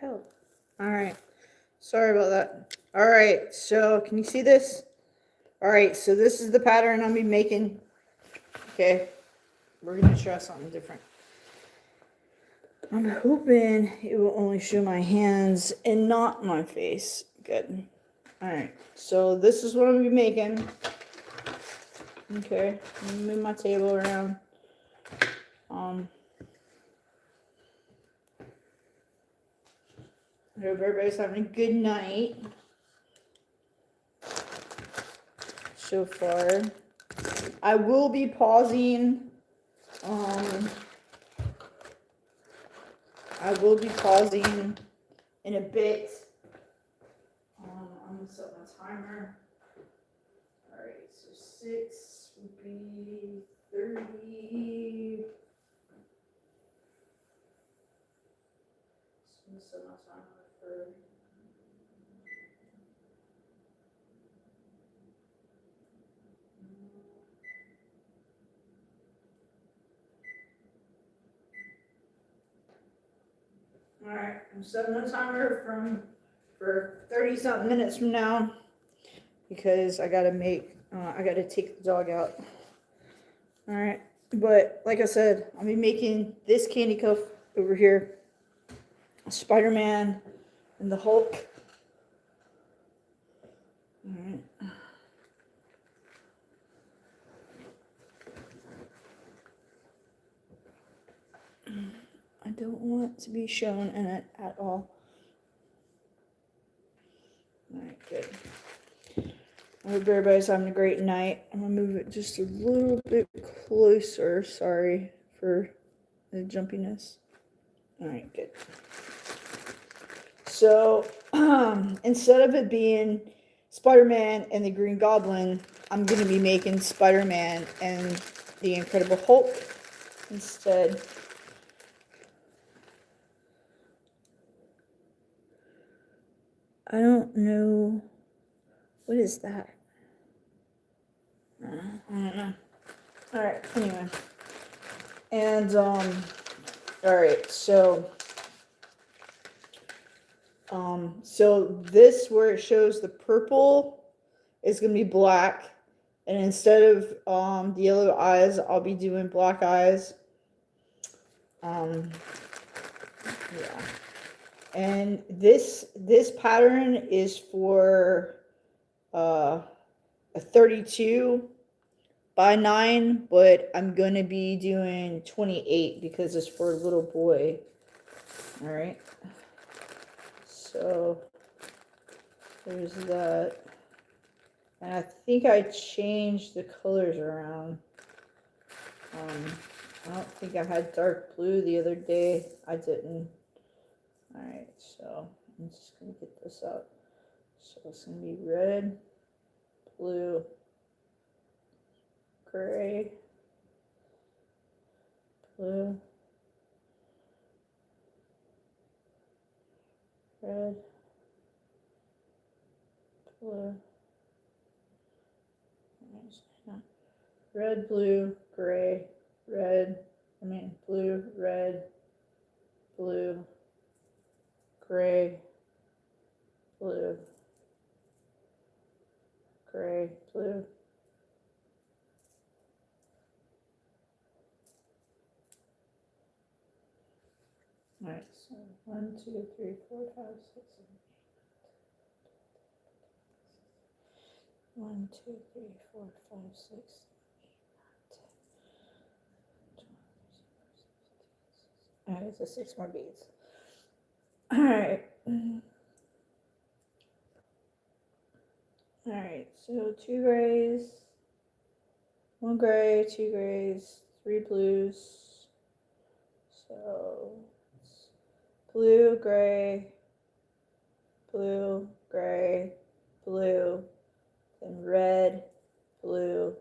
hell? Alright. Sorry about that. Alright, so can you see this? Alright, so this is the pattern I'll be making. Okay. We're going to try something different. I'm hoping it will only show my hands and not my face. Good. Alright, so this is what I'm going to be making. Okay, let me move my table around. I hope everybody's having a good night so far. I will be pausing. I will be pausing in a bit. I'm gonna set my timer. All right, so 6 would be 30. So I'm gonna set my timer for. All right, I'm setting the timer for 30 something minutes from now because I gotta take the dog out. All right, but like I said, I'll be making this candy cuff over here, Spider-Man and the Hulk. All right. I don't want to be shown in it at all. Alright, good. I hope everybody's having a great night. I'm going to move it just a little bit closer. Sorry for the jumpiness. Alright, good. So, instead of it being Spider-Man and the Green Goblin, I'm going to be making Spider-Man and the Incredible Hulk instead. I don't know. What is that? I don't know. Alright, anyway. And, alright, so this where it shows the purple is going to be black. And instead of, the yellow eyes, I'll be doing black eyes. Yeah. And this pattern is for a 32 by 9, but I'm gonna be doing 28 because it's for a little boy. All right. So there's that. And I think I changed the colors around. I don't think I had dark blue the other day. I didn't. Alright, so I'm just going to get this out. So it's going to be red, blue, gray, blue, red, blue, red, blue, gray, blue, red, blue, gray, blue, gray, blue. Alright, so 1, 2, 3, 4, 5, 6, 7, 8. 1, 2, 3, 4, 5, 6, 8, 9, 10. Alright, so 6 more beads. Alright. Alright, so 2 grays, 1 gray, 2 grays, 3 blues. So it's blue, gray, blue, gray, blue, then red, blue.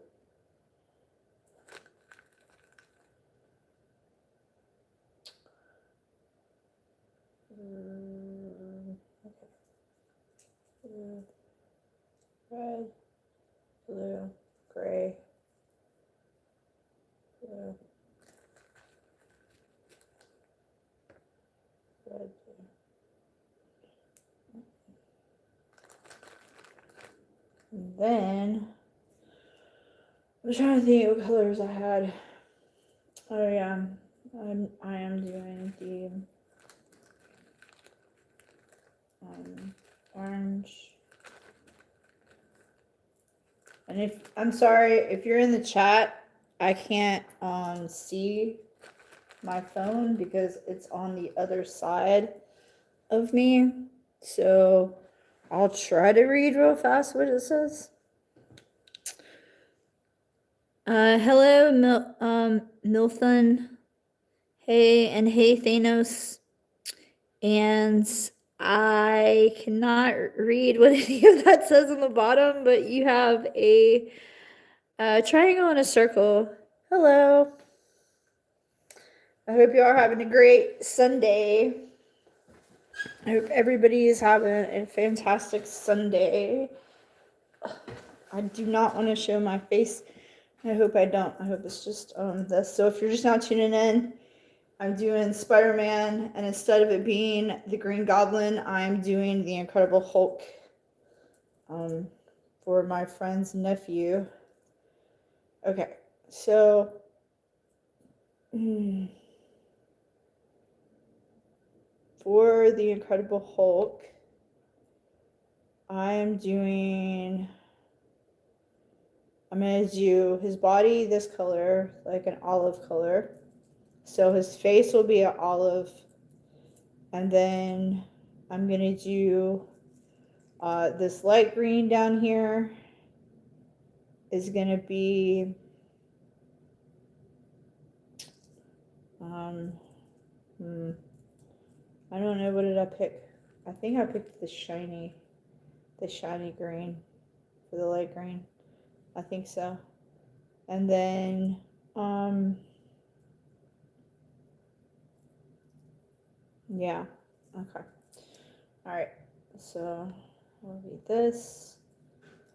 Okay. Blue, red, blue, gray, blue, red, blue. And then I'm trying to think what colors I had. Oh yeah, I am doing the orange. And if I'm sorry if you're in the chat, I can't see my phone because it's on the other side of me. So I'll try to read real fast what it says. Hello, Milton. Hey, and hey, Thanos. And I cannot read what any of that says on the bottom, but you have a triangle and a circle. Hello. I hope you are having a great Sunday. I hope everybody is having a fantastic Sunday. I do not want to show my face. I hope I don't. I hope it's just this. So if you're just now tuning in, I'm doing Spider-Man, and instead of it being the Green Goblin, I'm doing the Incredible Hulk for my friend's nephew. Okay, so for the Incredible Hulk, I'm going to do his body this color, like an olive color. So his face will be an olive. And then I'm going to do this light green down here is going to be I don't know, what did I pick? I think I picked the shiny green for the light green. I think so. And then yeah, okay. All right, so it'll be this,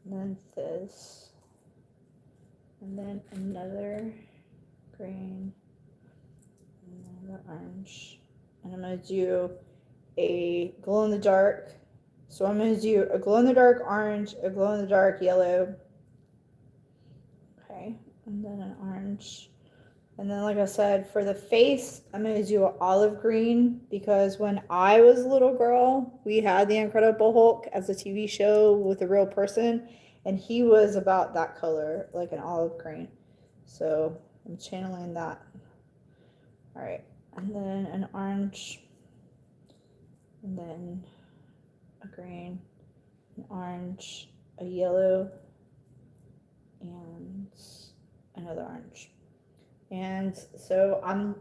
and then this, and then another green, and another orange. And I'm going to do a glow-in-the-dark. So I'm going to do a glow-in-the-dark orange, a glow-in-the-dark yellow. Okay, and then an orange. And then, like I said, for the face, I'm going to do an olive green because when I was a little girl, we had The Incredible Hulk as a TV show with a real person, and he was about that color, like an olive green. So I'm channeling that. All right, and then an orange, and then a green, an orange, a yellow, and another orange. And so I'm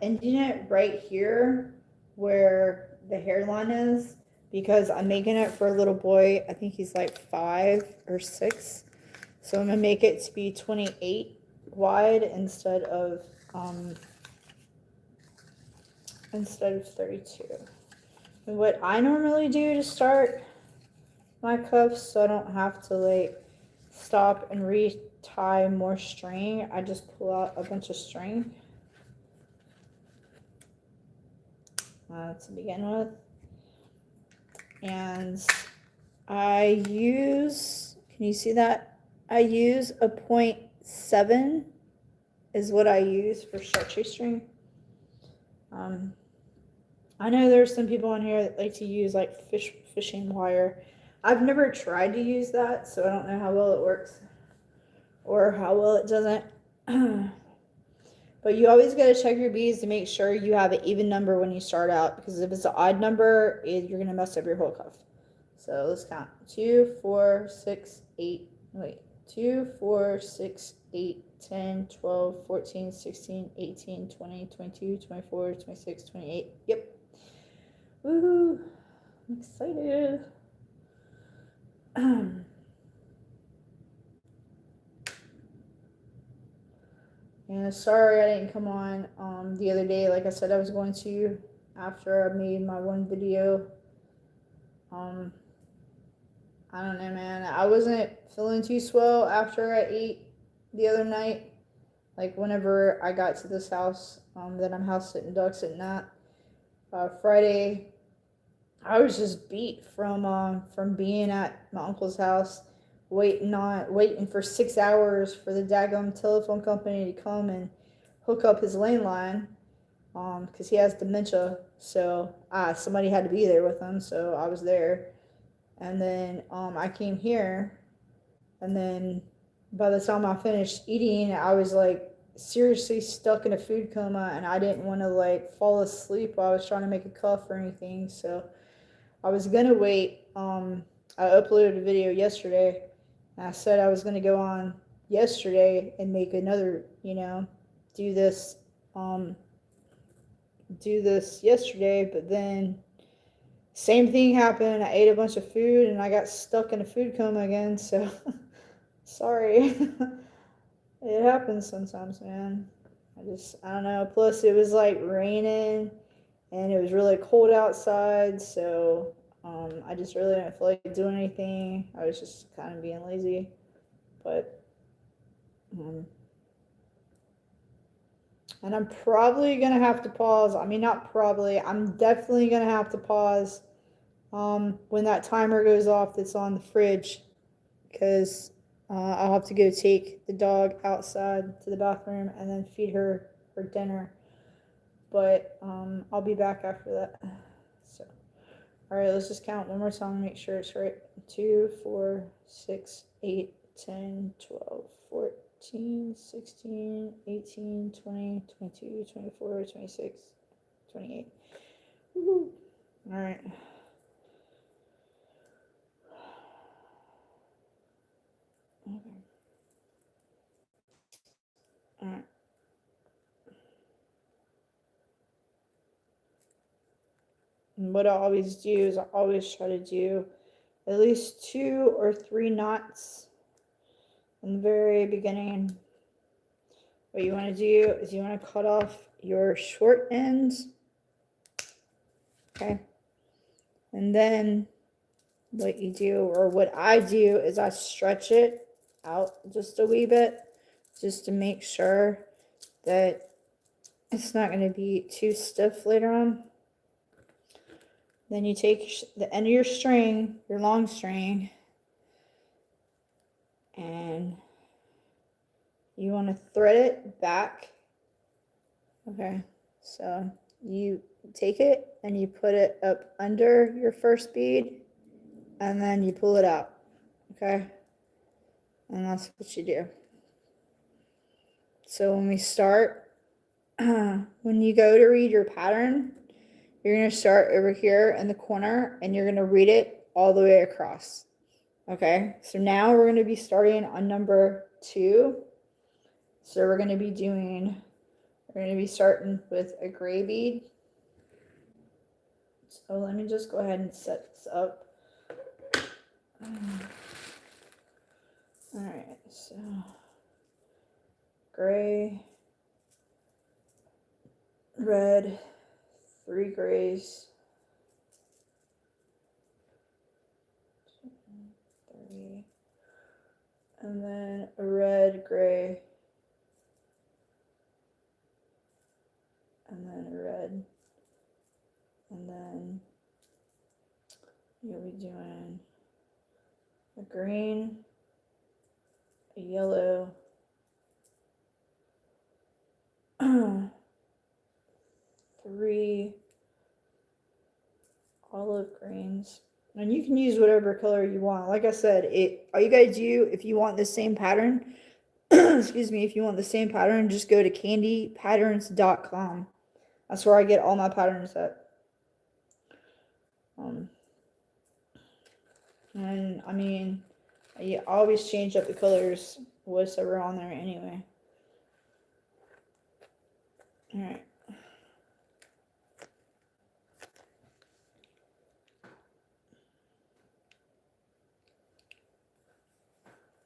ending it right here where the hairline is because I'm making it for a little boy. I think he's like 5 or 6. So I'm gonna make it to be 28 wide instead of 32. And what I normally do to start my cuffs, so I don't have to like stop and retie more string, I just pull out a bunch of string to begin with. And I use, can you see that? I use a 0.7 is what I use for chartreuse string. I know there's some people on here that like to use like fishing wire. I've never tried to use that, so I don't know how well it works or how well it doesn't. But you always got to check your beads to make sure you have an even number when you start out, because if it's an odd number, you're going to mess up your whole cuff. So let's count. 2, 4, 6, 8. Wait. 2, 4, 6, 8, 10, 12, 14, 16, 18, 20, 22, 24, 26, 28. Yep. Woohoo. I'm excited. And sorry I didn't come on the other day. Like I said I was going to after I made my one video. I don't know, man. I wasn't feeling too swell after I ate the other night. Like whenever I got to this house that I'm house sitting, dog sitting at Friday, I was just beat from being at my uncle's house. waiting for 6 hours for the daggum telephone company to come and hook up his landline, because he has dementia. So somebody had to be there with him, so I was there. And then I came here, and then by the time I finished eating, I was like seriously stuck in a food coma, and I didn't want to like fall asleep while I was trying to make a cuff or anything. So I was gonna wait. I uploaded a video yesterday, and I said I was gonna go on yesterday and make another, do this yesterday, but then same thing happened. I ate a bunch of food and I got stuck in a food coma again, so sorry. It happens sometimes, man. I don't know. Plus it was like raining and it was really cold outside, so I just really didn't feel like doing anything. I was just kind of being lazy, but and I'm probably gonna have to pause. I mean, not probably. I'm definitely gonna have to pause when that timer goes off that's on the fridge, because I'll have to go take the dog outside to the bathroom and then feed her for dinner. But I'll be back after that. So, all right, let's just count one more time, make sure it's right. 2, 4, 6, 8, 10, 12, 14, 16, 18, 20, 22, 24, 26, 28. Woo-hoo. All right. Okay. All right. And what I always do is I always try to do at least 2 or 3 knots in the very beginning. What you want to do is you want to cut off your short ends. Okay. And then what you do, or what I do, is I stretch it out just a wee bit, just to make sure that it's not going to be too stiff later on. Then you take the end of your string, your long string, and you want to thread it back. Okay, so you take it and you put it up under your first bead, and then you pull it out. Okay, and that's what you do. So when we start, when you go to read your pattern, you're going to start over here in the corner and you're going to read it all the way across. Okay, so now we're going to be starting on number 2. So we're going to be starting with a gray bead. So let me just go ahead and set this up. All right, so gray, red, 3 grays, 3, and then a red, gray, and then a red, and then you'll be doing a green, a yellow, 3 olive greens, and you can use whatever color you want. Like I said, all you gotta do, if you want the same pattern, excuse me, if you want the same pattern, just go to candypatterns.com. That's where I get all my patterns at. And I mean, I always change up the colors, what's ever on there anyway. All right.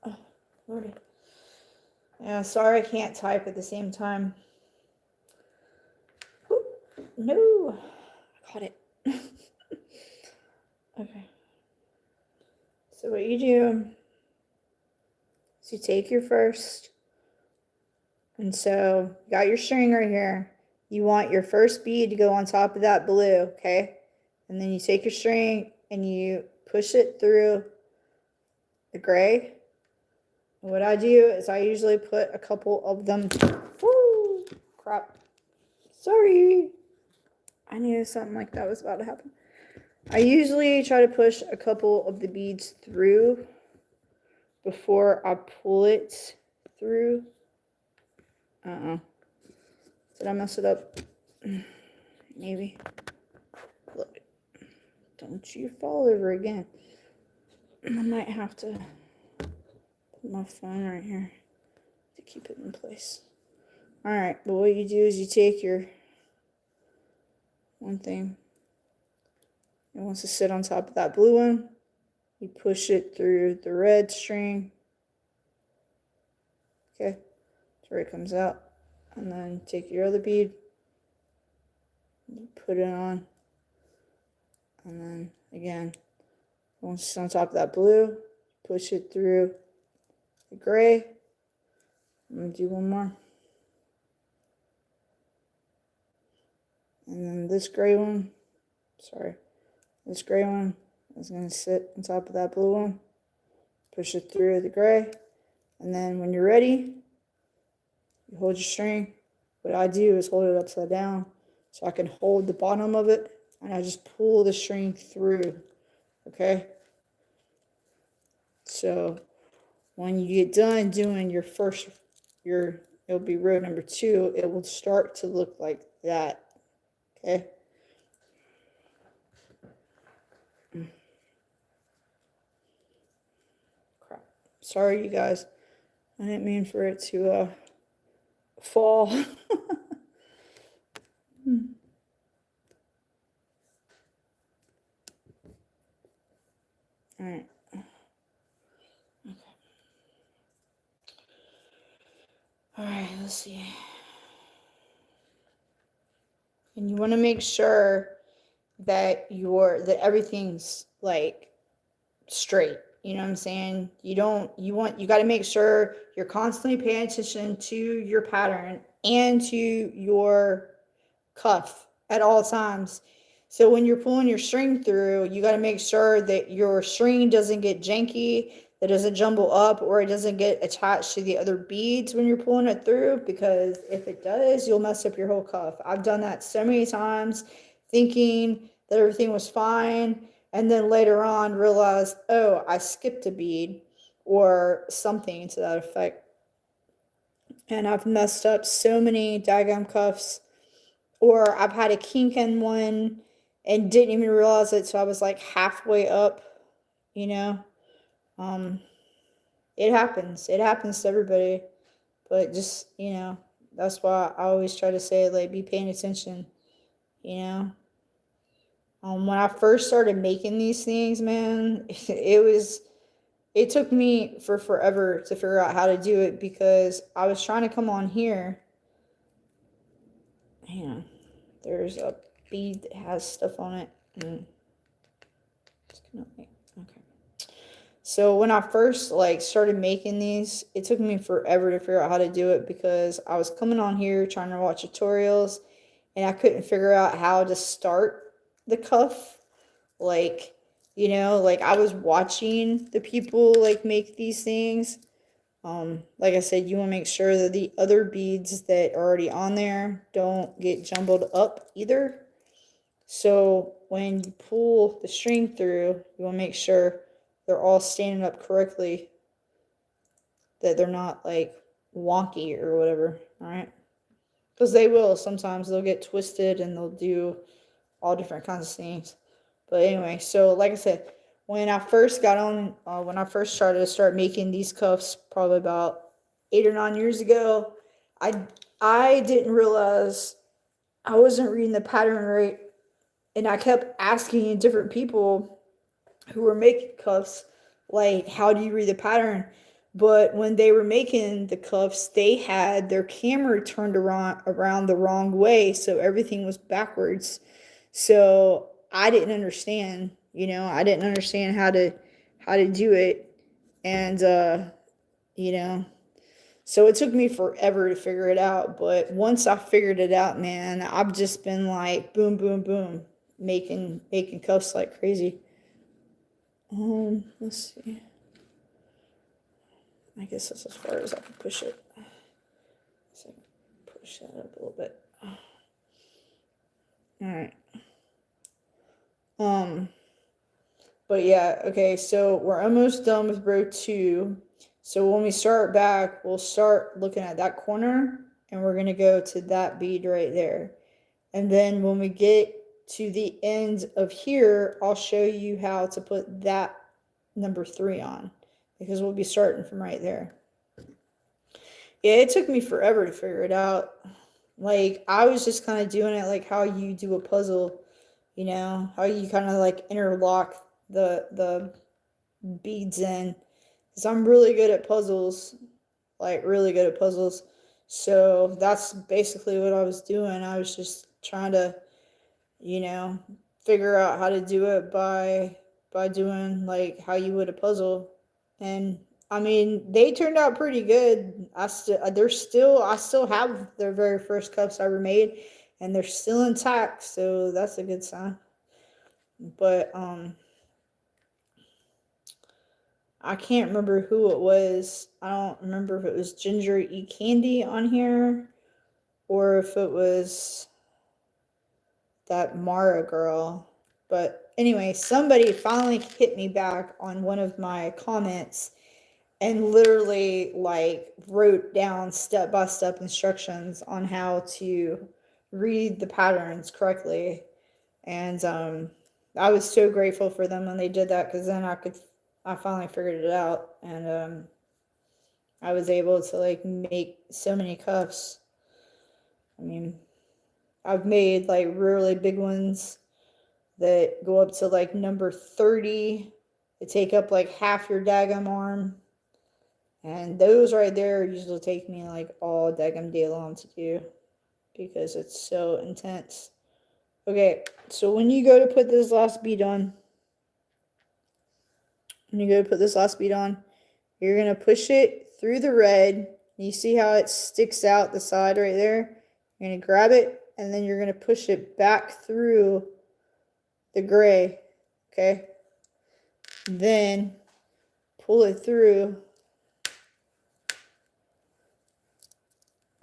Oh, Lordy. Yeah, sorry I can't type at the same time. Ooh, no, I caught it. Okay. So what you do is you take your first, and so you got your string right here. You want your first bead to go on top of that blue, okay? And then you take your string and you push it through the gray, what I do is I usually put a couple of them. Woo! Crap. Sorry. I knew something like that was about to happen. I usually try to push a couple of the beads through before I pull it through. Did I mess it up? Maybe. Look. Don't you fall over again. I might have to put my phone right here to keep it in place. Alright, but what you do is you take your one thing. It wants to sit on top of that blue one. You push it through the red string. Okay, that's where it comes out. And then take your other bead, put it on, and then again, once it's on top of that blue, push it through the gray. I'm going to do one more. And then this gray one, this gray one is going to sit on top of that blue one. Push it through the gray. And then when you're ready, you hold your string. What I do is hold it upside down so I can hold the bottom of it, and I just pull the string through, okay? So when you get done doing your first, it'll be row number 2, it will start to look like that, okay? Crap. Sorry, you guys. I didn't mean for it to fall. All right. Okay. All right, let's see. And you want to make sure that everything's like straight. You know what I'm saying? You got to make sure you're constantly paying attention to your pattern and to your cuff at all times. So when you're pulling your string through, you got to make sure that your string doesn't get janky, that doesn't jumble up, or it doesn't get attached to the other beads when you're pulling it through, because if it does, you'll mess up your whole cuff. I've done that so many times thinking that everything was fine, and then later on realized, oh, I skipped a bead or something to that effect. And I've messed up so many daggum cuffs, or I've had a kink in one and didn't even realize it, so I was like halfway up, you know. It happens to everybody, but just, you know, that's why I always try to say, like, be paying attention, you know. When I first started making these things, man, it took me for forever to figure out how to do it, because I was trying to come on here. Hang on. There's a bead that has stuff on it. Okay. So when I first started making these, it took me forever to figure out how to do it, because I was coming on here trying to watch tutorials and I couldn't figure out how to start the cuff. Like, you know, like I was watching the people make these things. Like I said, you want to make sure that the other beads that are already on there don't get jumbled up either. So when you pull the string through, you want to make sure they're all standing up correctly, that they're not wonky or whatever, all right? Because they will. Sometimes they'll get twisted and they'll do all different kinds of things. But anyway, so like I said, when I first got on, when I first started making these cuffs, probably about 8 or 9 years ago, I didn't realize I wasn't reading the pattern right, and I kept asking different people who were making cuffs, like, how do you read the pattern? But when they were making the cuffs, they had their camera turned around the wrong way, so everything was backwards. So I didn't understand, you know, I didn't understand how to do it. And you know, so it took me forever to figure it out. But once I figured it out, man, I've just been like boom, boom, boom, making cuffs like crazy. Let's see. I guess that's as far as I can push it. So push that up a little bit. Alright. But yeah, okay, so we're almost done with row 2. So when we start back, we'll start looking at that corner, and we're going to go to that bead right there. And then when we get to the end of here, I'll show you how to put that number 3 on, because we'll be starting from right there. Yeah, it took me forever to figure it out. Like, I was just kind of doing it like how you do a puzzle, you know, how you kind of like interlock the beads in. Because I'm really good at puzzles, like really good at puzzles. So that's basically what I was doing. I was just trying to, you know, figure out how to do it by doing like how you would a puzzle. And I mean, they turned out pretty good. I still have their very first cups I ever made, and they're still intact, so that's a good sign. But I can't remember who it was. I don't remember if it was Ginger E Candy on here, or if it was that Mara girl. But anyway, somebody finally hit me back on one of my comments and literally like wrote down step-by-step instructions on how to read the patterns correctly. And I was so grateful for them when they did that, because then I finally figured it out, and I was able to like make so many cuffs. I mean, I've made like really big ones that go up to like number 30. They take up like half your daggum arm. And those right there usually take me like all daggum day long to do, because it's so intense. Okay, so when you go to put this last bead on, you're going to push it through the red. You see how it sticks out the side right there? You're going to grab it, and then you're going to push it back through the gray, okay? Then pull it through.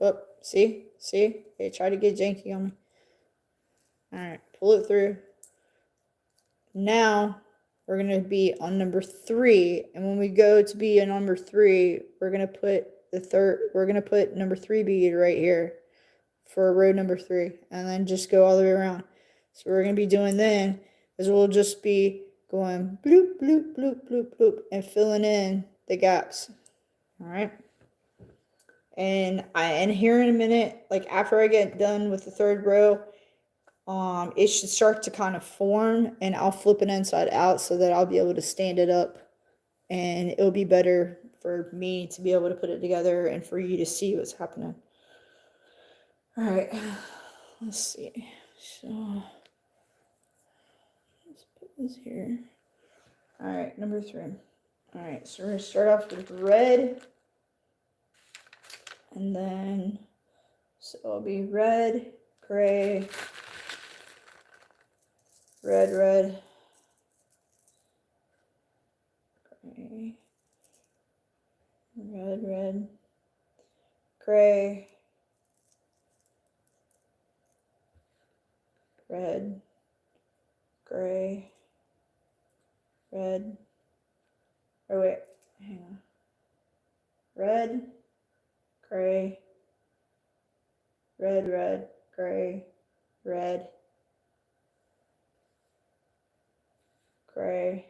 Oh, see? They try to get janky on me. Alright, pull it through. Now, we're going to be on number 3. And when we go to be on number 3, we're going to put number 3 bead right here for row number 3. And then just go all the way around. So what we're going to be doing then is we'll just be going bloop, bloop, bloop, bloop, bloop, and filling in the gaps. Alright? And here in a minute, like after I get done with the 3rd row, it should start to kind of form, and I'll flip it inside out so that I'll be able to stand it up, and it'll be better for me to be able to put it together and for you to see what's happening. All right, let's see. So let's put this here. All right, number 3. All right, so we're gonna start off with red. And then, so it'll be red, gray, red, red, gray, red, red, gray, red, gray, red, oh wait, hang on, red, gray, red, red, gray, red, gray.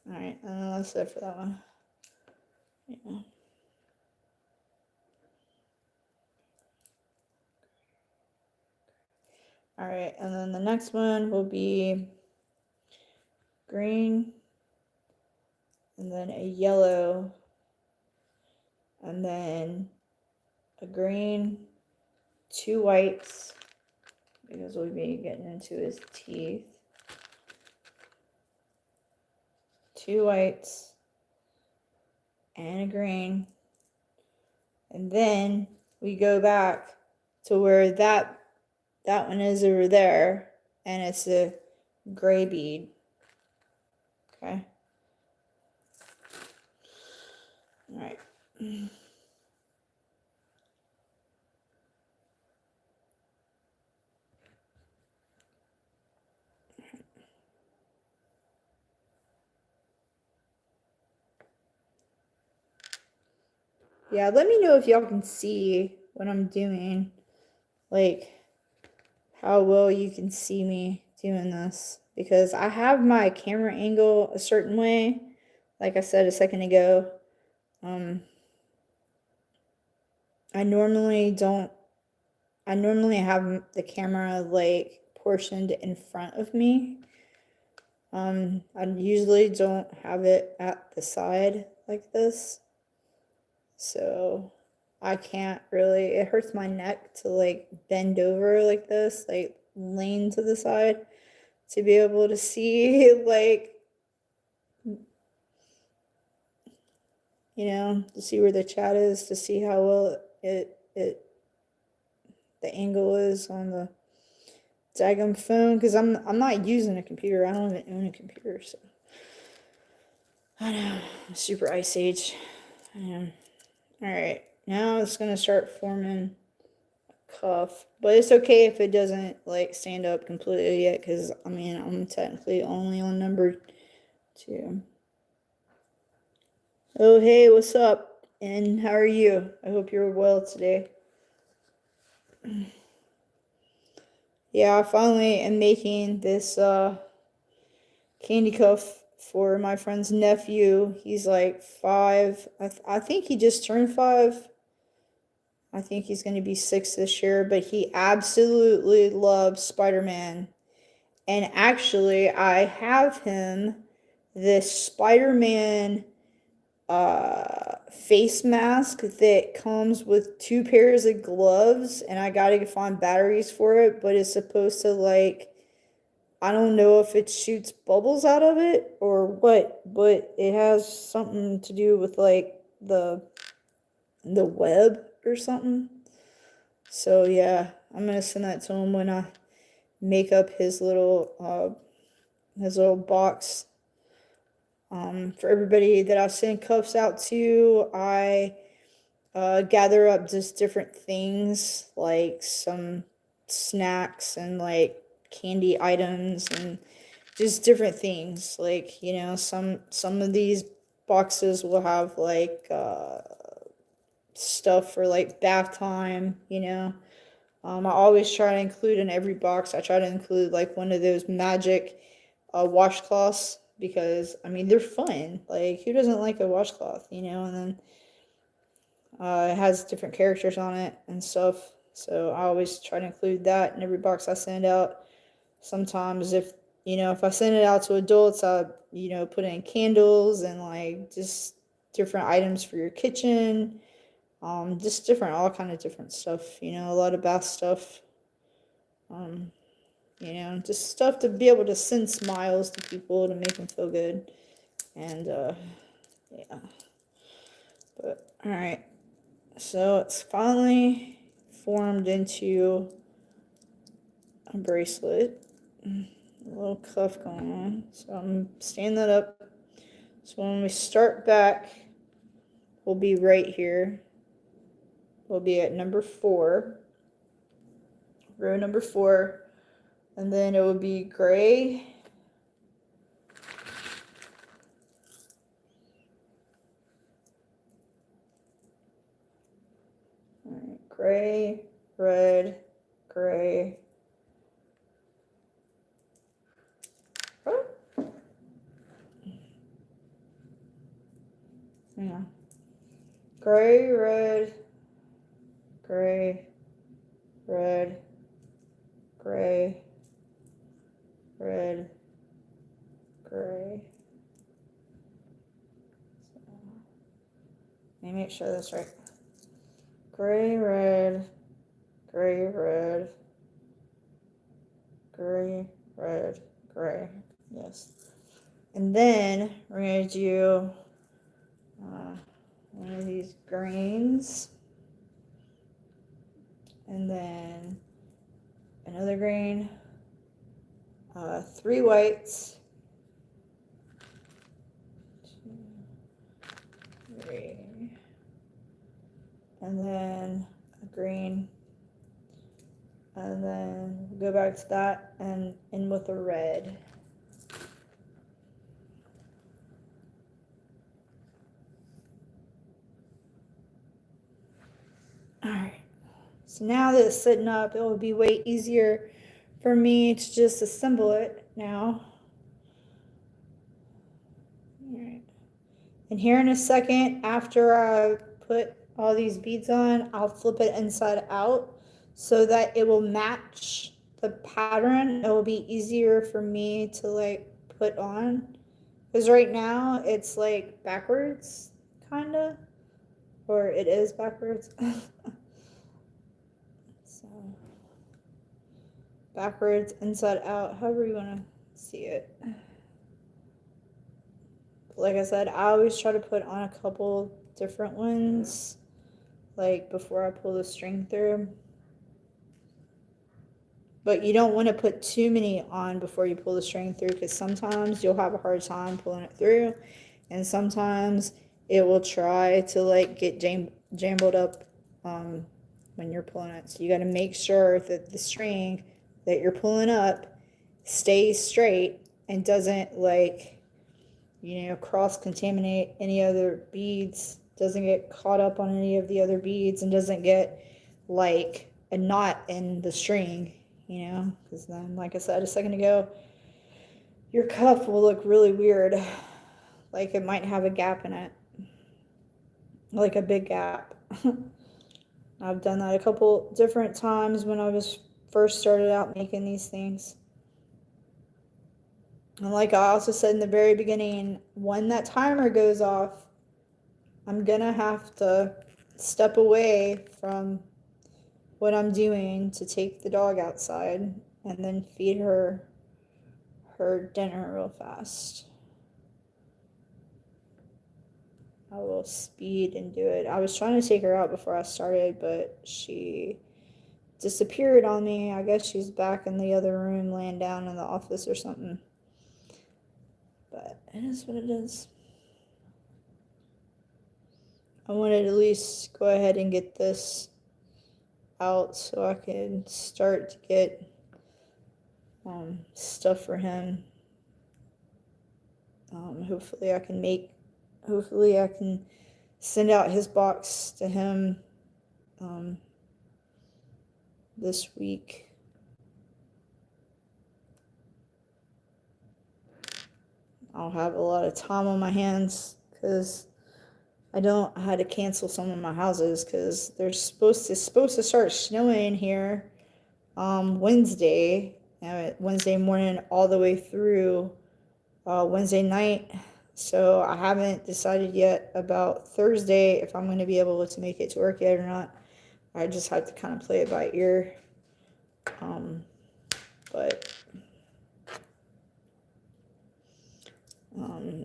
All right, and that's it for that one. Yeah. All right, and then the next one will be green, and then a yellow, and then a green, 2 whites, because we'll be getting into his teeth. 2 whites and a green, and then we go back to where that one is over there, and it's a gray bead. Okay, All right. Yeah, let me know if y'all can see what I'm doing. Like, how well you can see me doing this. Because I have my camera angle a certain way. Like I said a second ago. I normally have the camera like portioned in front of me. I usually don't have it at the side like this. So I can't really, it hurts my neck to like bend over like this, like lean to the side to be able to see like, you know, to see where the chat is, to see how well the angle is on the daggum phone, because I'm not using a computer. I don't even own a computer, so I know, super ice age. I am. All right, now it's gonna start forming a cuff, but it's okay if it doesn't like stand up completely yet, because I mean I'm technically only on number 2. Oh hey, what's up? And how are you? I hope you're well today. Yeah, I finally am making this candy cuff for my friend's nephew. He's like 5. I think he just turned 5. I think he's going to be 6 this year, but he absolutely loves Spider-Man. And actually, I have him this Spider-Man face mask that comes with 2 pairs of gloves, and I gotta find batteries for it, but it's supposed to like, I don't know if it shoots bubbles out of it or what, but it has something to do with like the web or something. So yeah, I'm gonna send that to him when I make up his little box. For everybody that I send cuffs out to, I gather up just different things like some snacks and like candy items and just different things. Like, you know, some of these boxes will have like stuff for like bath time, you know. I always try to include in every box, I try to include like one of those magic washcloths, because I mean they're fun. Like, who doesn't like a washcloth, you know? And then it has different characters on it and stuff. So I always try to include that in every box I send out. Sometimes if, you know, if I send it out to adults, I, you know, put in candles and like just different items for your kitchen. Just different, all kind of different stuff, you know, a lot of bath stuff. You know, just stuff to be able to send smiles to people to make them feel good. And, yeah. But, alright. So it's finally formed into a bracelet. A little cuff going on. So I'm standing that up. So when we start back, we'll be right here. We'll be at number 4. Row number 4. And then it will be gray. All right, gray, red, gray. Oh. Yeah. Gray, red, gray, red, gray, red, gray. Let me make sure that's right. Gray, red, gray, red, gray, red, gray. Yes. And then we're going to do one of these greens. And then another green. 3 whites. 2, 3. and then a green, and then go back to that and in with a red. Alright, so now that it's sitting up, it will be way easier for me to just assemble it now. Alright, and here in a second, after I put all these beads on, I'll flip it inside out so that it will match the pattern. It will be easier for me to like put on, because right now it's like backwards, kind of, or it is backwards. So backwards, inside out, however you want to see it. Like I said, I always try to put on a couple different ones, like before I pull the string through. But you don't want to put too many on before you pull the string through, because sometimes you'll have a hard time pulling it through, and sometimes it will try to like get jambled up when you're pulling it. So you got to make sure that the string that you're pulling up stays straight and doesn't like, you know, cross contaminate any other beads, doesn't get caught up on any of the other beads, and doesn't get like a knot in the string, you know, because then, like I said a second ago, your cuff will look really weird, like it might have a gap in it, like a big gap. I've done that a couple different times when I was first started out making these things. And like I also said in the very beginning, when that timer goes off, I'm gonna have to step away from what I'm doing to take the dog outside and then feed her dinner real fast. I will speed and do it. I was trying to take her out before I started, but she disappeared on me. I guess she's back in the other room laying down in the office or something. But it is what it is. I wanted to at least go ahead and get this out so I can start to get stuff for him. Hopefully I can send out his box to him this week. I'll have a lot of time on my hands because I had to cancel some of my houses because they're supposed to start snowing here Wednesday morning all the way through Wednesday night. So I haven't decided yet about Thursday if I'm going to be able to make it to work yet or not. I just have to kind of play it by ear. But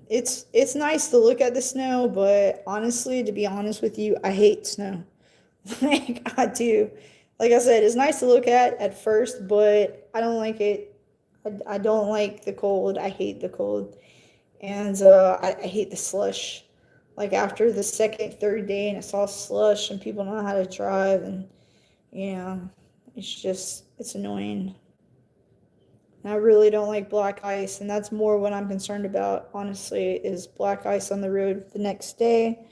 it's nice to look at the snow, but honestly, to be honest with you, I hate snow. Like I do. Like I said, it's nice to look at first, but I don't like it. I don't like the cold. I hate the cold. And I hate the slush. Like after the second, third day and I saw slush and people know how to drive, and you know, it's annoying. And I really don't like black ice, and that's more what I'm concerned about, honestly, is black ice on the road the next day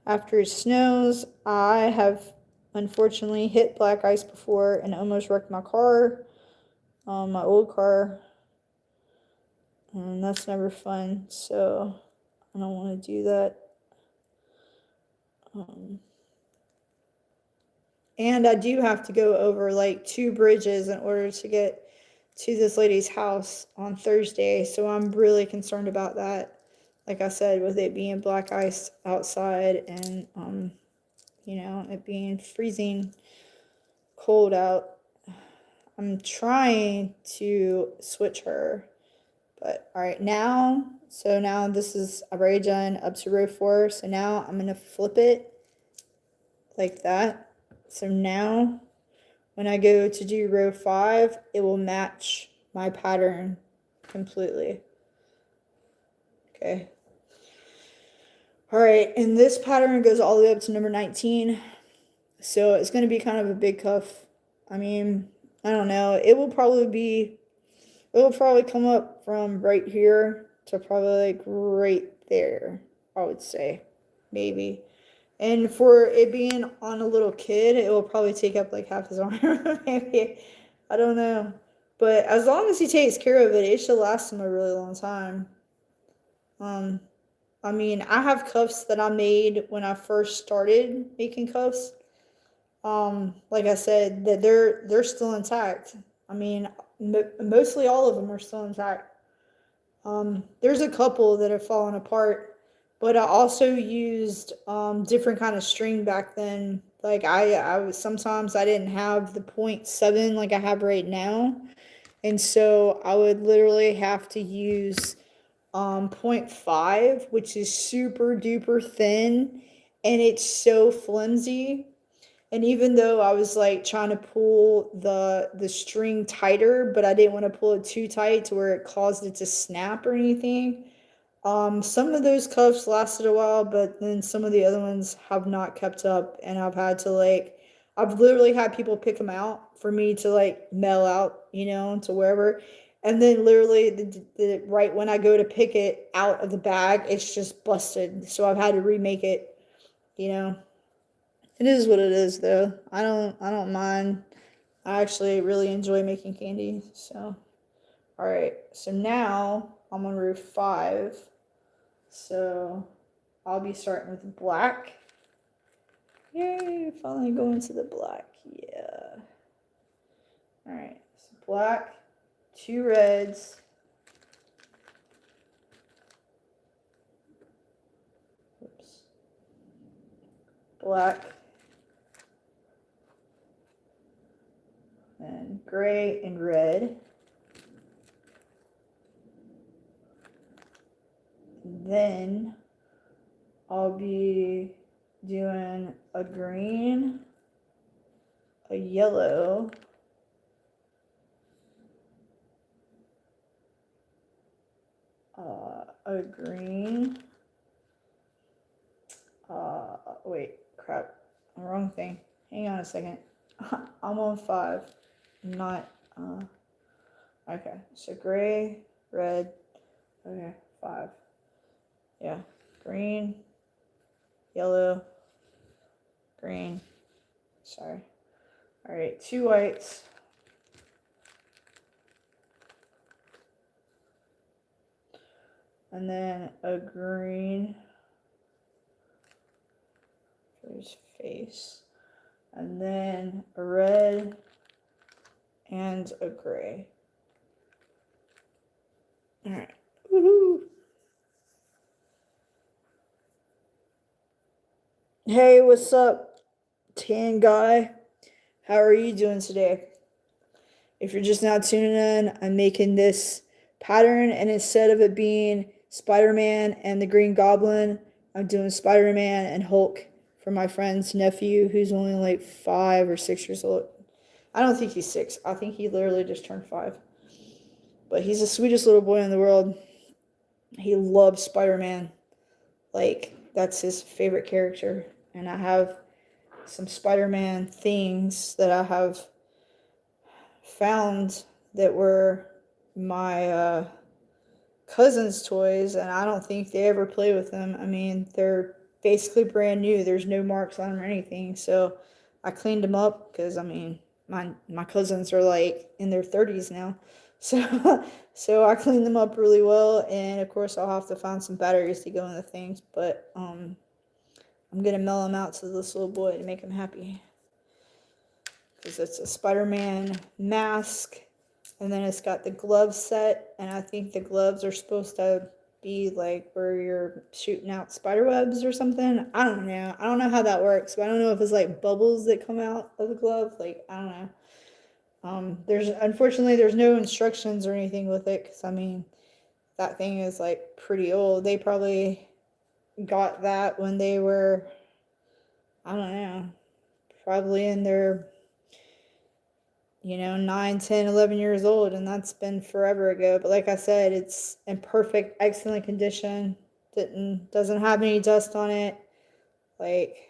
after it snows. I have unfortunately hit black ice before and almost wrecked my car, my old car, and that's never fun, so I don't want to do that. And I do have to go over like 2 bridges in order to get to this lady's house on Thursday, so I'm really concerned about that. Like I said, with it being black ice outside and you know, it being freezing cold out, I'm trying to switch her. But all right, now this is, I've already done up to row 4, so now I'm gonna flip it like that. So now when I go to do row 5, it will match my pattern completely. Okay. All right, and this pattern goes all the way up to number 19. So it's going to be kind of a big cuff. I mean, I don't know. It will probably come up from right here to probably like right there, I would say. Maybe. And for it being on a little kid, it will probably take up like half his arm. Maybe. I don't know. But as long as he takes care of it, it should last him a really long time. Um, I mean, I have cuffs that I made when I first started making cuffs. Like I said, that they're still intact. I mean, mostly all of them are still intact. There's a couple that have fallen apart, but I also used different kind of string back then. Like I was sometimes I didn't have the .7 like I have right now, and so I would literally have to use .5, which is super duper thin, and it's so flimsy. And even though I was like trying to pull the string tighter, but I didn't want to pull it too tight to where it caused it to snap or anything. Some of those cuffs lasted a while, but then some of the other ones have not kept up, and I've literally had people pick them out for me to like mail out, to wherever. And then literally right when I go to pick it out of the bag, it's just busted. So I've had to remake it, you know. It is what it is, though. I don't mind. I actually really enjoy making candy. So, all right. So now I'm on roof 5. So I'll be starting with black. Yay! Finally going to the black. Yeah. All right. So black, 2 reds. Oops. Black. And gray and red. Then I'll be doing a green, a yellow, a green, wait, crap, wrong thing. Hang on a second. I'm on 5, not, okay, so gray, red, okay, 5. Yeah, green, yellow, green, sorry. All right, 2 whites. And then a green for his face. And then a red and a gray. All right. Woohoo! Hey, what's up, tan guy? How are you doing today? If you're just now tuning in, I'm making this pattern, and instead of it being Spider-Man and the Green Goblin, I'm doing Spider-Man and Hulk for my friend's nephew, who's only like 5 or 6 years old. I don't think he's 6. I think he literally just turned 5. But he's the sweetest little boy in the world. He loves Spider-Man. Like, that's his favorite character. And I have some Spider-Man things that I have found that were my cousin's toys, and I don't think they ever play with them. I mean, they're basically brand new. There's no marks on them or anything. So I cleaned them up because, I mean, my cousins are like in their 30s now. So I cleaned them up really well, and of course I'll have to find some batteries to go in the things, but I'm gonna mail them out to this little boy to make him happy. Because it's a Spider-Man mask, and then it's got the glove set, and I think the gloves are supposed to be like where you're shooting out spider webs or something. I don't know how that works, but I don't know if it's like bubbles that come out of the glove. Like, I don't know. Unfortunately there's no instructions or anything with it, because I mean, that thing is like pretty old. They probably got that when they were, I don't know, probably in their 9, 10, 11 years old, and that's been forever ago. But like I said, it's in perfect, excellent condition. Doesn't have any dust on it. Like,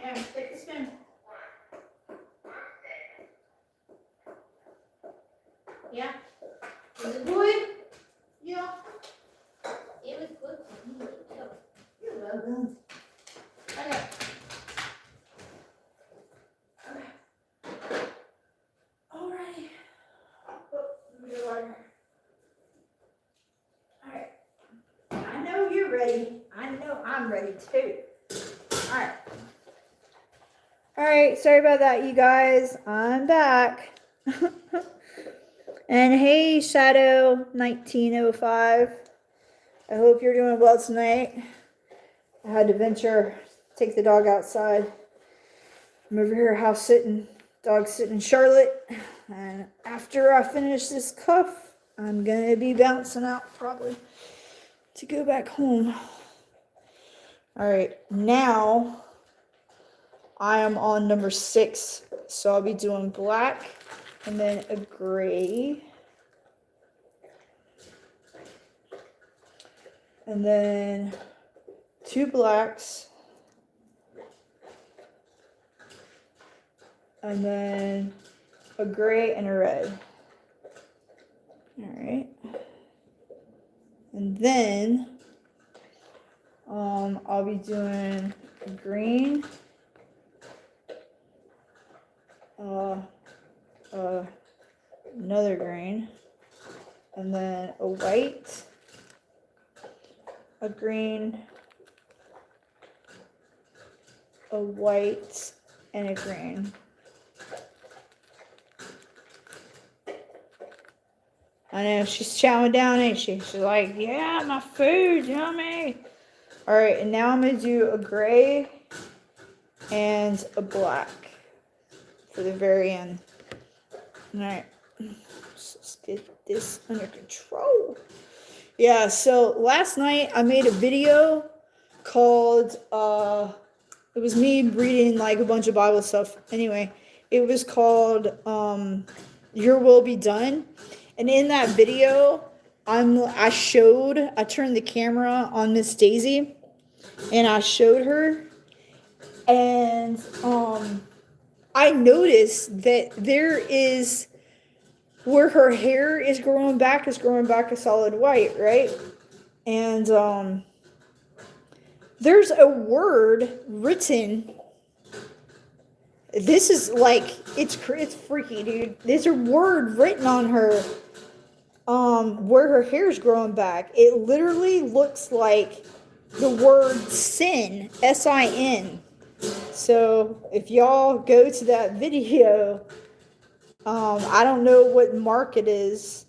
Yeah, take the spoon. Yeah. Was it good? Yeah. It was good. You're welcome. Okay. Alrighty. Oh, let me go water. Alright. I know you're ready. I know I'm ready too. Alright. Alright, sorry about that, you guys. I'm back. And hey, Shadow 1905. I hope you're doing well tonight. I had to venture, take the dog outside. I'm over here house sitting, dog sitting Charlotte. And after I finish this cuff, I'm gonna be bouncing out probably to go back home. Alright, now I am on number 6. So I'll be doing black and then a gray. And then 2 blacks. And then a gray and a red. Alright. And then I'll be doing a green. Another green. And then a white. A green, a white, and a green. I know, she's chowing down, ain't she? She's like, yeah, my food, yummy. All right, and now I'm going to do a gray and a black for the very end. All right, let's get this under control. Yeah, so last night I made a video called, it was me reading like a bunch of Bible stuff. Anyway, it was called Your Will Be Done. And in that video, I turned the camera on Miss Daisy and I showed her. And I noticed that there is, where her hair is growing back a solid white, right? And there's a word written. This is like, it's freaky, dude. There's a word written on her, where her hair is growing back. It literally looks like the word sin, S-I-N. So if y'all go to that video, I don't know what mark it is,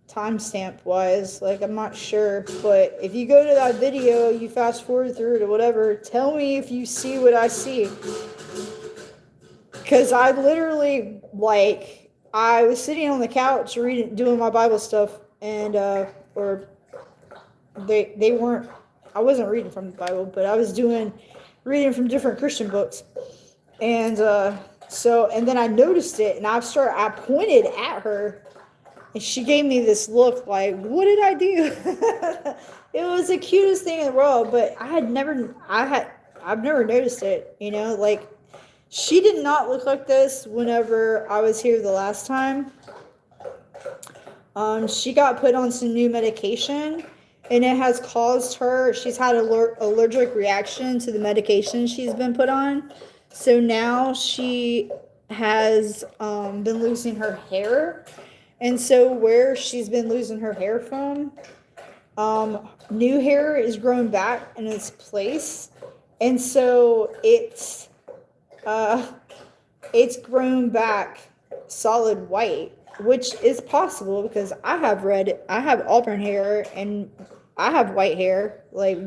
timestamp wise, like I'm not sure, but if you go to that video, you fast forward through it or whatever, tell me if you see what I see. Because I literally, like, I was sitting on the couch doing my Bible stuff, and, or they weren't, I wasn't reading from the Bible, but I was reading from different Christian books. And, and then I noticed it, and I pointed at her, and she gave me this look like, what did I do? It was the cutest thing in the world, but I've never noticed it, you know, like, she did not look like this whenever I was here the last time. She got put on some new medication, and it has caused her, she's had an allergic reaction to the medication she's been put on. So now she has been losing her hair. And so where she's been losing her hair from, new hair is growing back in its place. And so it's grown back solid white, which is possible because I have auburn hair and I have white hair, like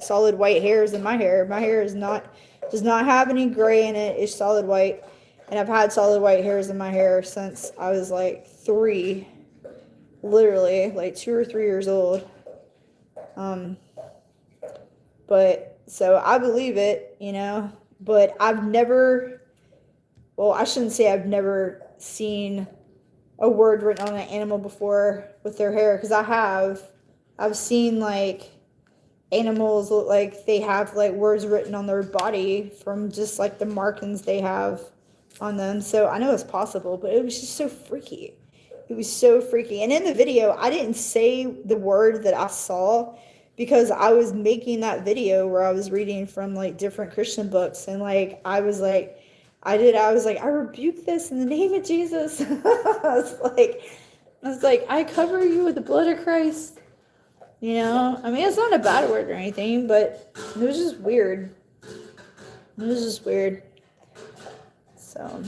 solid white hairs in my hair. My hair does not have any gray in it. It's solid white. And I've had solid white hairs in my hair since I was like 3, literally like 2 or 3 years old. But so I believe it, you know, but I shouldn't say I've never seen a word written on an animal before with their hair, because I've seen like animals look like they have like words written on their body from just like the markings they have on them. So I know it's possible, but it was just so freaky. It was so freaky. And in the video, I didn't say the word that I saw because I was making that video where I was reading from like different Christian books, and like I was like, I rebuke this in the name of Jesus. I was like, I cover you with the blood of Christ. You know, I mean, it's not a bad word or anything, but it was just weird. It was just weird. So,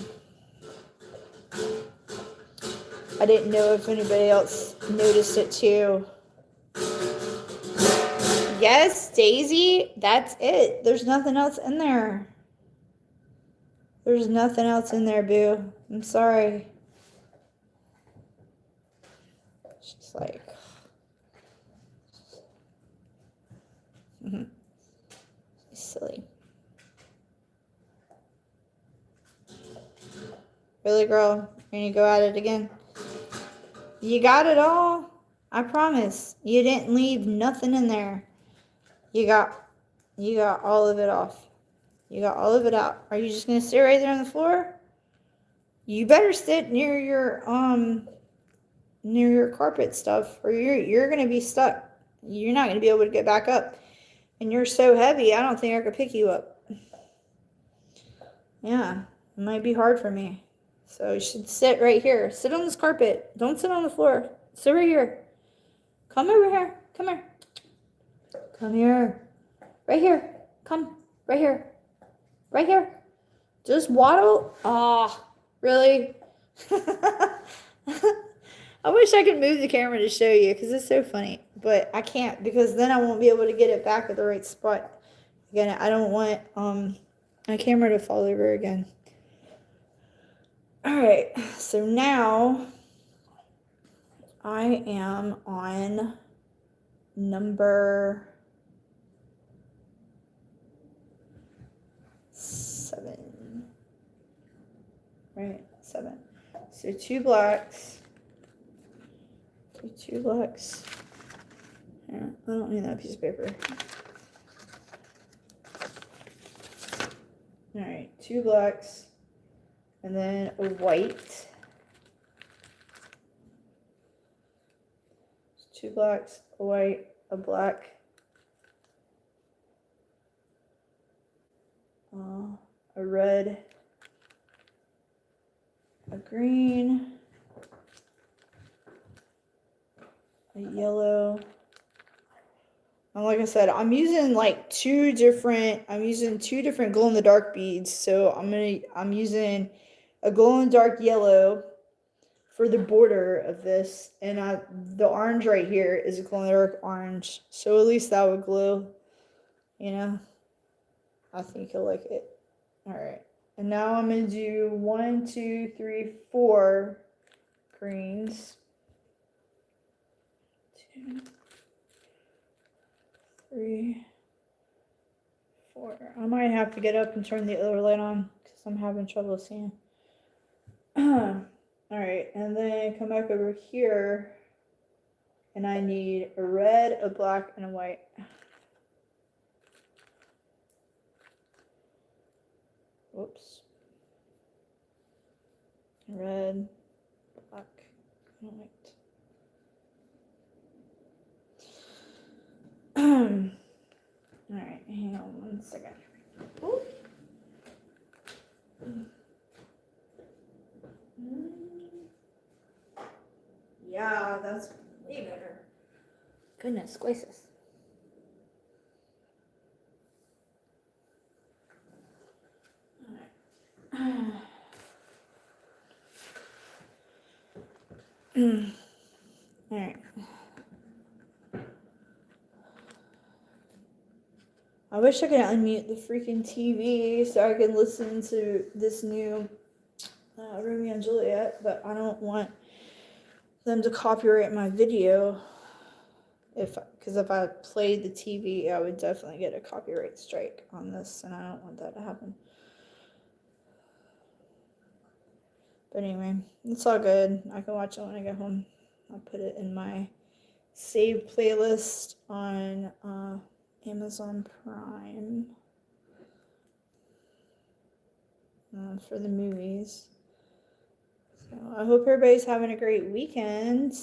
I didn't know if anybody else noticed it too. Yes, Daisy, that's it. There's nothing else in there. There's nothing else in there, boo. I'm sorry. She's like, silly. Really, girl? You're gonna go at it again? You got it all? I promise. You didn't leave nothing in there. You got all of it off. You got all of it out. Are you just gonna sit right there on the floor? You better sit near your carpet stuff, or you're gonna be stuck. You're not gonna be able to get back up. And you're so heavy, I don't think I could pick you up. Yeah, it might be hard for me. So you should sit right here. Sit on this carpet. Don't sit on the floor. Sit right here. Come over here. Come here. Come here. Right here. Come. Right here. Right here. Just waddle. Ah, really? I wish I could move the camera to show you because it's so funny. But I can't because then I won't be able to get it back at the right spot. Again, I don't want my camera to fall over again. Alright, so now I am on number 7. Right, 7. So 2 blacks. Two blacks. Yeah, I don't need that piece of paper. Alright, 2 blacks. And then a white. 2 blacks, a white, a black. A red. A green. A yellow. And like I said, I'm using like 2 different glow in the dark beads. So I'm using a glow in the dark yellow for the border of this, and the orange right here is a glow in the dark orange. So at least that would glow, you know. I think you'll like it. All right, and now I'm gonna do 1, 2, 3, 4 greens. 2, 3, 4. I might have to get up and turn the other light on because I'm having trouble seeing. Alright, and then come back over here, and I need a red, a black, and a white. Whoops. Red, black, and white. Alright, hang on 1 second. Ooh. Yeah, that's way better. Goodness gracious. Alright. I wish I could unmute the freaking TV so I could listen to this new Romeo and Juliet, but I don't want them to copyright my video. Because if I played the TV, I would definitely get a copyright strike on this, and I don't want that to happen. But anyway, it's all good. I can watch it when I get home. I'll put it in my saved playlist on Amazon Prime for the movies. So I hope everybody's having a great weekend.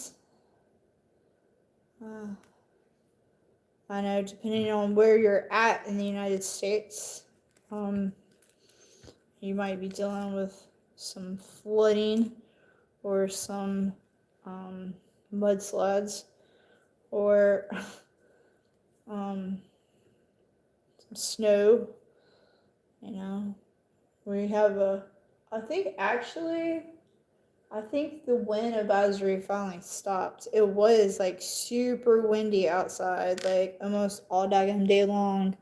I know, depending on where you're at in the United States, you might be dealing with some flooding or some mudslides or some snow. You know, we have I think the wind advisory finally stopped. It was like super windy outside, like almost all daggone day long.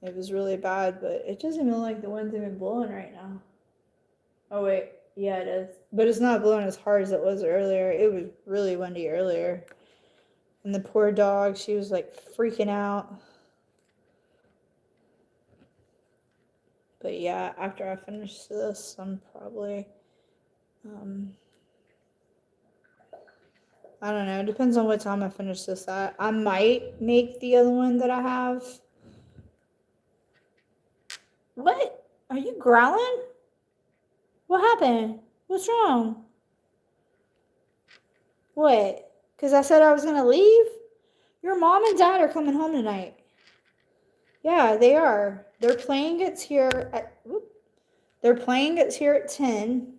It was really bad, but it doesn't feel like the wind's even blowing right now. Oh wait, yeah it is. But it's not blowing as hard as it was earlier. It was really windy earlier. And the poor dog, she was like freaking out. But yeah, after I finish this, I'm probably, I don't know. It depends on what time I finish this at. I might make the other one that I have. What? Are you growling? What happened? What's wrong? What? Because I said I was going to leave? Your mom and dad are coming home tonight. Yeah, they are. Their plane gets here at 10.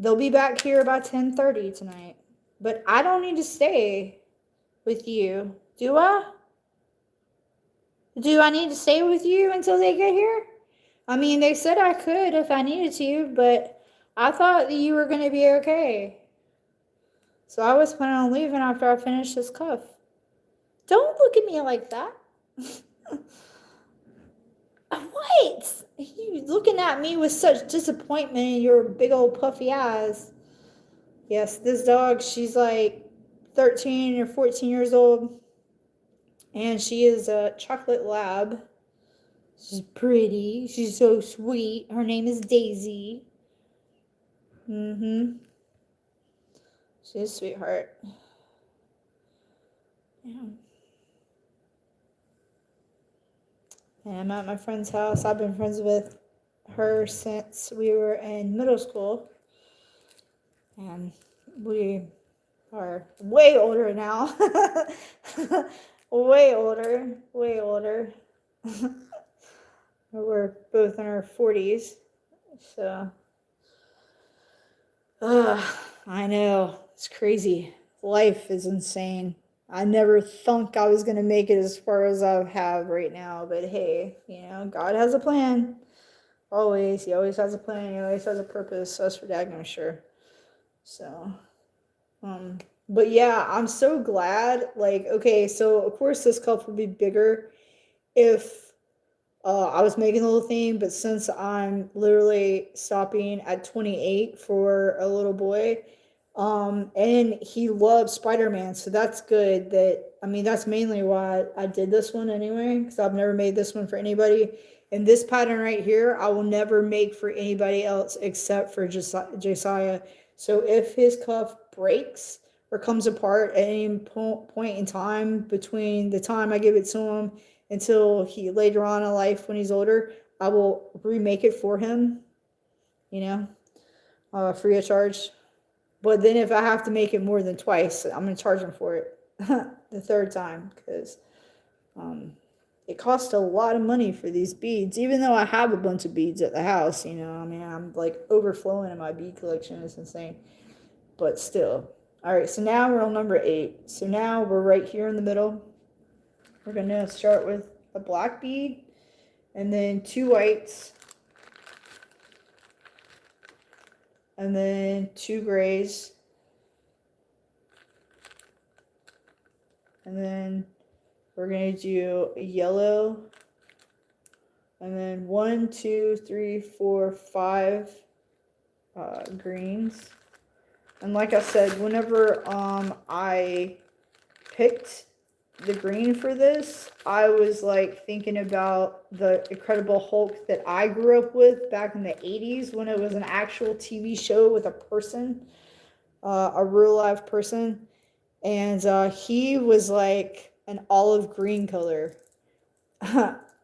They'll be back here by 10:30 tonight. But I don't need to stay with you. Do I? Do I need to stay with you until they get here? I mean, they said I could if I needed to, but I thought that you were going to be okay. So I was planning on leaving after I finished this cuff. Don't look at me like that. What? You looking at me with such disappointment in your big old puffy eyes. Yes, this dog, she's like 13 or 14 years old. And she is a chocolate lab. She's pretty. She's so sweet. Her name is Daisy. She's a sweetheart. Yeah. And I'm at my friend's house. I've been friends with her since we were in middle school. And we are way older now. Way older. We're both in our 40s. So, I know. It's crazy. Life is insane. I never thunk I was going to make it as far as I have right now. But hey, you know, God has a plan. Always. He always has a plan. He always has a purpose. That's for daggone sure. So, but yeah, I'm so glad. Like, okay, so of course this cup would be bigger if I was making the little thing, but since I'm literally stopping at 28 for a little boy, and he loves Spider-Man, so that's good. That's mainly why I did this one anyway, because I've never made this one for anybody. And this pattern right here, I will never make for anybody else except for Josiah. So if his cuff breaks or comes apart at any point in time between the time I give it to him until he later on in life when he's older, I will remake it for him, free of charge. But then if I have to make it more than twice, I'm going to charge him for it the third time, because it costs a lot of money for these beads, even though I have a bunch of beads at the house, I'm like overflowing in my bead collection. It's insane, but still. All right, so now we're on number 8. So now we're right here in the middle. We're going to start with a black bead and then 2 whites and then 2 grays, and then we're going to do a yellow, and then 1, 2, 3, 4, 5 greens. And like I said, whenever I picked the green for this, I was like thinking about the Incredible Hulk that I grew up with back in the 80s when it was an actual TV show with a person, a real life person. And he was like an olive green color.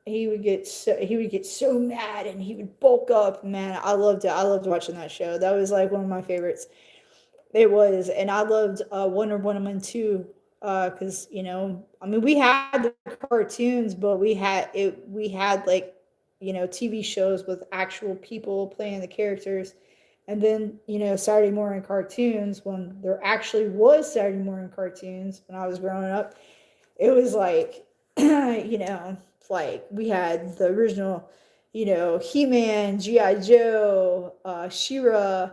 He would get so mad, and he would bulk up. Man, I loved it. I loved watching that show. That was like one of my favorites. It was, and I loved Wonder Woman too, because I mean, we had the cartoons, but we had like TV shows with actual people playing the characters, and then Saturday morning cartoons, when there actually was Saturday morning cartoons when I was growing up. It was like like we had the original, He-Man, G.I. Joe, She-Ra,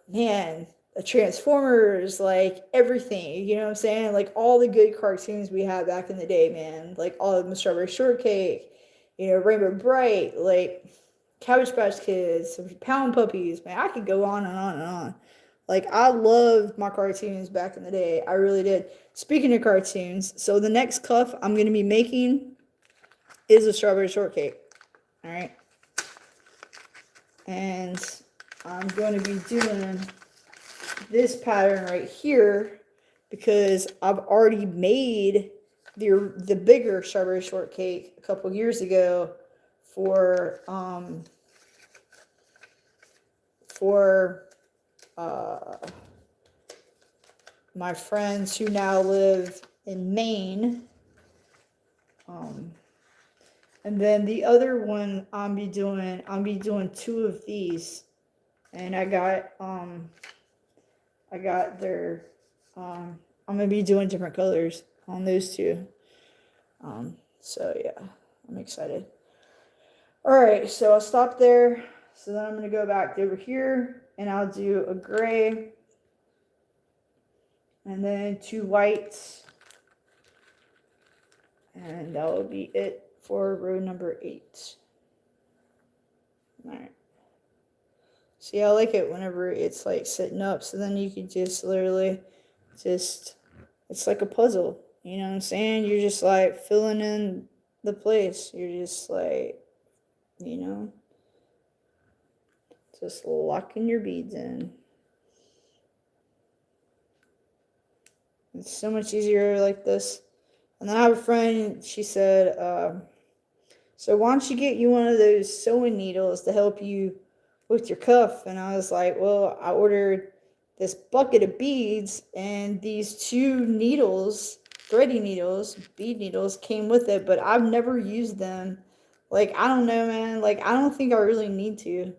man, the Transformers, like everything, you know what I'm saying? Like all the good cartoons we had back in the day, man. Like all of the Strawberry Shortcake, Rainbow Bright, like Cabbage Patch Kids, Pound Puppies, man. I could go on and on and on. Like I loved my cartoons back in the day. I really did. Speaking of cartoons, so the next cuff I'm going to be making is a Strawberry Shortcake. All right. And I'm going to be doing this pattern right here because I've already made the bigger Strawberry Shortcake a couple years ago for my friends who now live in Maine. And then the other one I'll be doing two of these. And I got their I'm gonna be doing different colors on those two. So yeah, I'm excited. Alright, so I'll stop there. So then I'm gonna go back over here and I'll do a gray and then 2 whites, and that will be it for row number 8. Alright. See, I like it whenever it's like sitting up, so then you can just literally it's like a puzzle, you know what I'm saying? You're just like filling in the place. You're just like, just locking your beads in. It's so much easier like this. And then I have a friend, she said, so why don't you get you one of those sewing needles to help you with your cuff? And I was like, well, I ordered this bucket of beads, and these 2 needles, threading needles, bead needles, came with it, but I've never used them. Like, I don't know, man. Like, I don't think I really need to.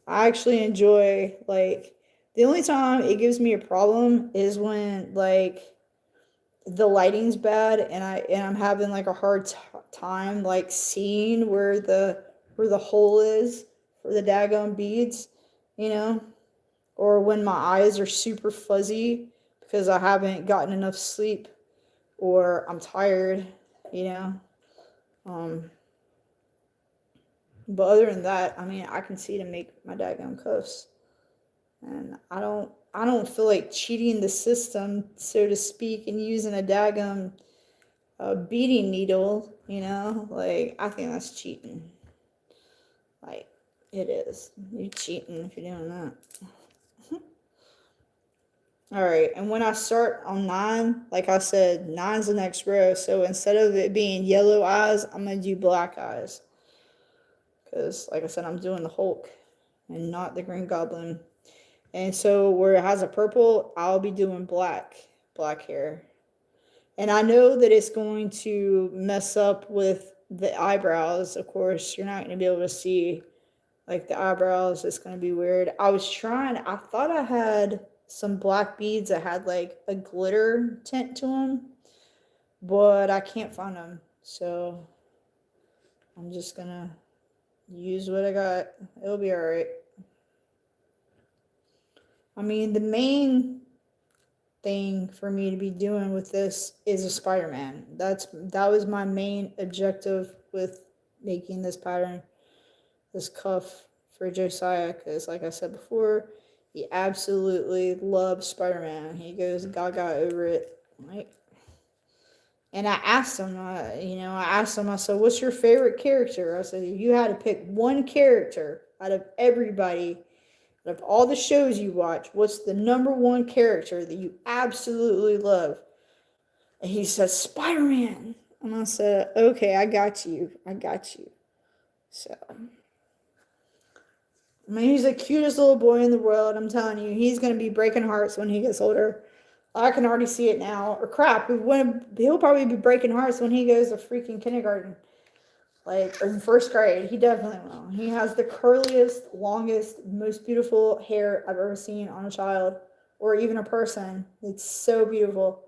I actually enjoy, like, the only time it gives me a problem is when, like, the lighting's bad and I'm having like a hard time like seeing where the hole is for the daggone beads, or when my eyes are super fuzzy because I haven't gotten enough sleep or I'm tired, but other than that, I mean, I can see to make my daggone cuffs, and I don't feel like cheating the system, so to speak, and using a daggum beading needle, like, I think that's cheating. Like, it is. You're cheating if you're doing that. Alright, and when I start on 9, like I said, 9's the next row, so instead of it being yellow eyes, I'm going to do black eyes. Because, like I said, I'm doing the Hulk and not the Green Goblin. And so where it has a purple, I'll be doing black hair. And I know that it's going to mess up with the eyebrows. Of course, you're not going to be able to see like the eyebrows. It's going to be weird. I thought I had some black beads that had like a glitter tint to them, but I can't find them. So I'm just going to use what I got. It'll be all right. I mean, the main thing for me to be doing with this is a Spiderman. That was my main objective with making this pattern, this cuff for Josiah, because like I said before, he absolutely loves Spider-Man. He goes gaga over it, right? And I asked him, I said, what's your favorite character? I said, if you had to pick one character out of everybody But of all the shows you watch, what's the number one character that you absolutely love? And he says, Spider-Man. And I said, okay, I got you. I got you. So, I mean, he's the cutest little boy in the world. I'm telling you, he's going to be breaking hearts when he gets older. I can already see it now. Or crap, he'll probably be breaking hearts when he goes to freaking kindergarten. Like, or in first grade. He definitely will. He has the curliest, longest, most beautiful hair I've ever seen on a child. Or even a person. It's so beautiful.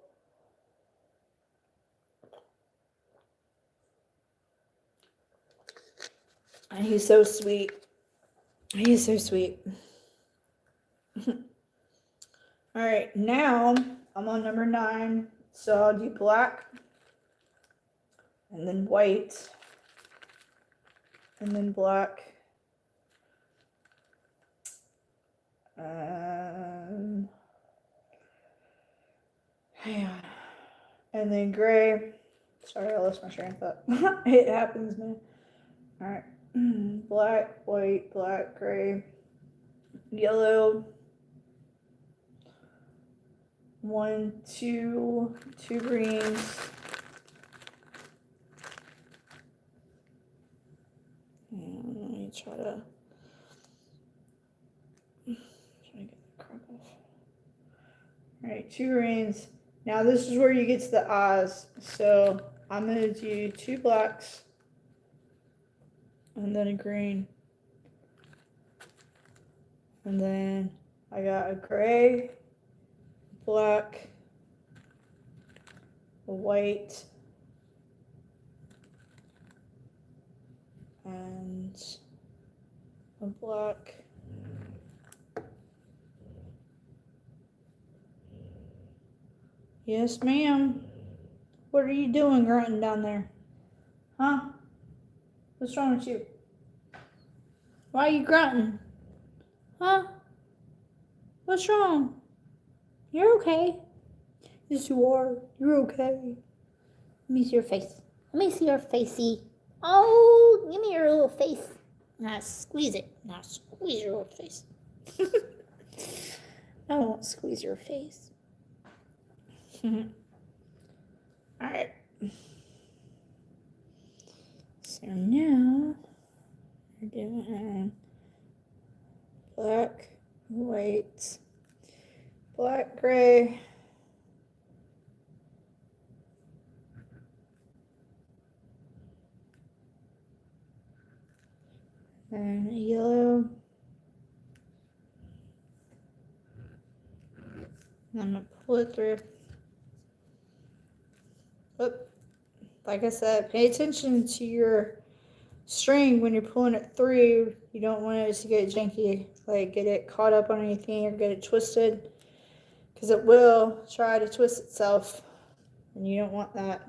And he's so sweet. He's so sweet. Alright, now I'm on number 9. So I'll do black. And then white. And then black. Hang on. And then gray. Sorry, I lost my train of thought. It happens, man. Alright. Black, white, black, gray, yellow. 1, 2, 2 greens. And let me try to get the crap off. Alright, 2 greens. Now this is where you get to the eyes. So I'm going to do 2 blacks. And then a green. And then I got a gray, black, a white, and a black. Yes, ma'am. What are you doing grunting down there? Huh? What's wrong with you? Why are you grunting? Huh? What's wrong? You're okay. Yes, you are. You're okay. Let me see your face. Let me see your facey. Oh, give me your little face. Now squeeze it. Now squeeze your little face. I won't squeeze your face. Alright. So now we're doing black, white, black, gray, and yellow. And I'm going to pull it through. Oop. Like I said, pay attention to your string when you're pulling it through. You don't want it to get janky, like get it caught up on anything or get it twisted, because it will try to twist itself, and you don't want that.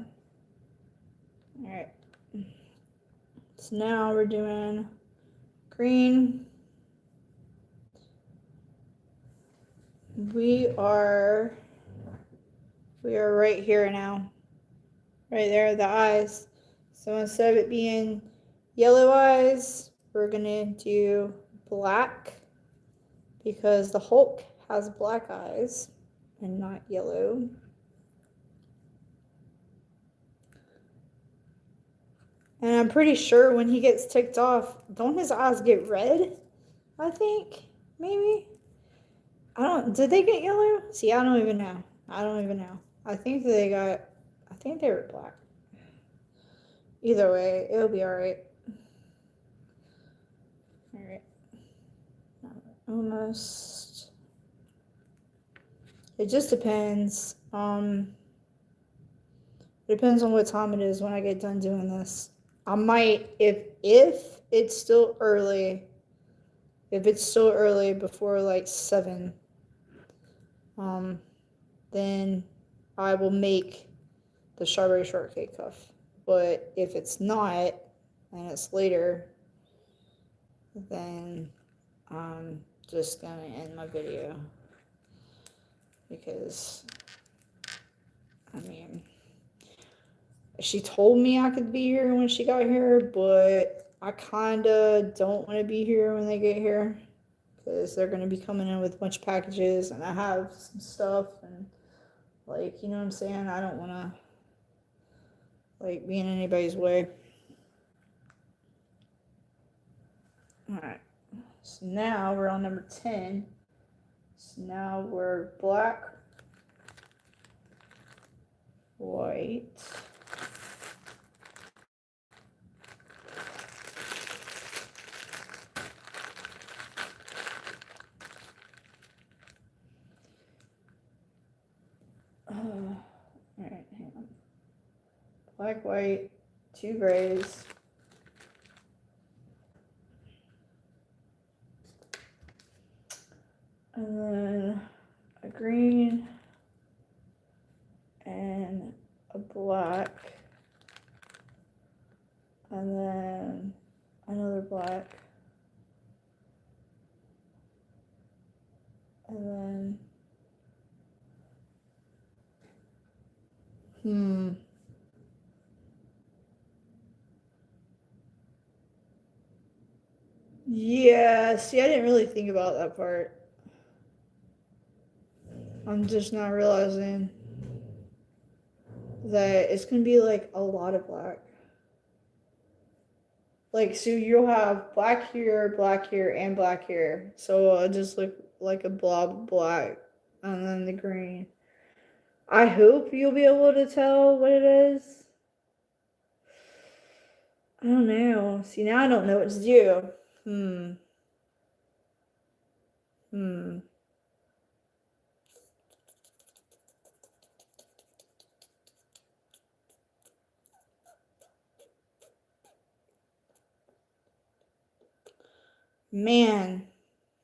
Alright, so now we're doing green. We are right here now. Right there, the eyes. So instead of it being yellow eyes, we're gonna do black, because the Hulk has black eyes and not yellow. And I'm pretty sure when he gets ticked off, don't his eyes get red? I think, maybe. Did they get yellow? See, I don't even know. I think they were black. Either way, it'll be alright. Alright. Almost. It just depends. Depends on what time it is when I get done doing this. I might, if it's still early, before like 7, then I will make the strawberry shortcake cuff. But if it's not, and it's later, then I'm just gonna end my video, because, I mean, she told me I could be here when she got here, but I kinda don't want to be here when they get here, because they're going to be coming in with a bunch of packages, and I have some stuff, and like, you know what I'm saying? I don't want to like be in anybody's way. Alright, so now we're on number 10. So now we're black, white, alright, hang on. Black, white, 2 grays, and then a green, and a black, and then another black, and then yeah, see, I didn't really think about that part. I'm just not realizing that it's gonna be like a lot of black. Like, so you'll have black here, and black here. So it'll just look like a blob of black, and then the green. I hope you'll be able to tell what it is. I don't know. See, now I don't know what to do. Man.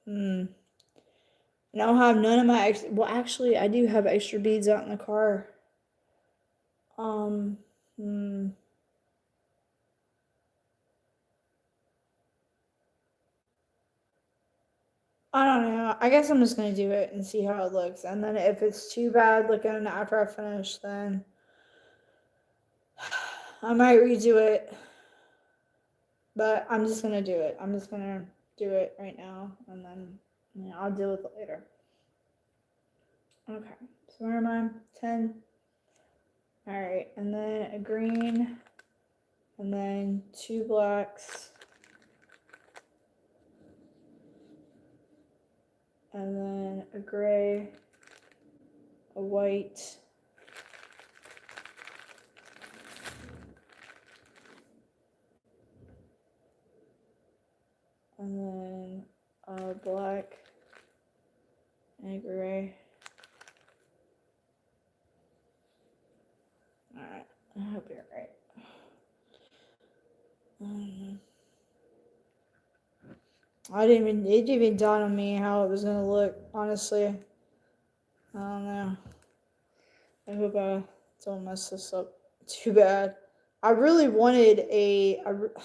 I don't have none of my well, actually, I do have extra beads out in the car. I don't know. I guess I'm just gonna do it and see how it looks. And then if it's too bad looking after I finish, then I might redo it. But I'm just gonna do it. I'm just gonna do it right now, and then I'll deal with it later. Okay. So where am I? 10. All right, and then a green, and then 2 blacks, and then a gray, a white, and then a black, and a gray. Alright, I hope you're right. It didn't even dawn on me how it was gonna look, honestly. I don't know. I hope I don't mess this up too bad. I really wanted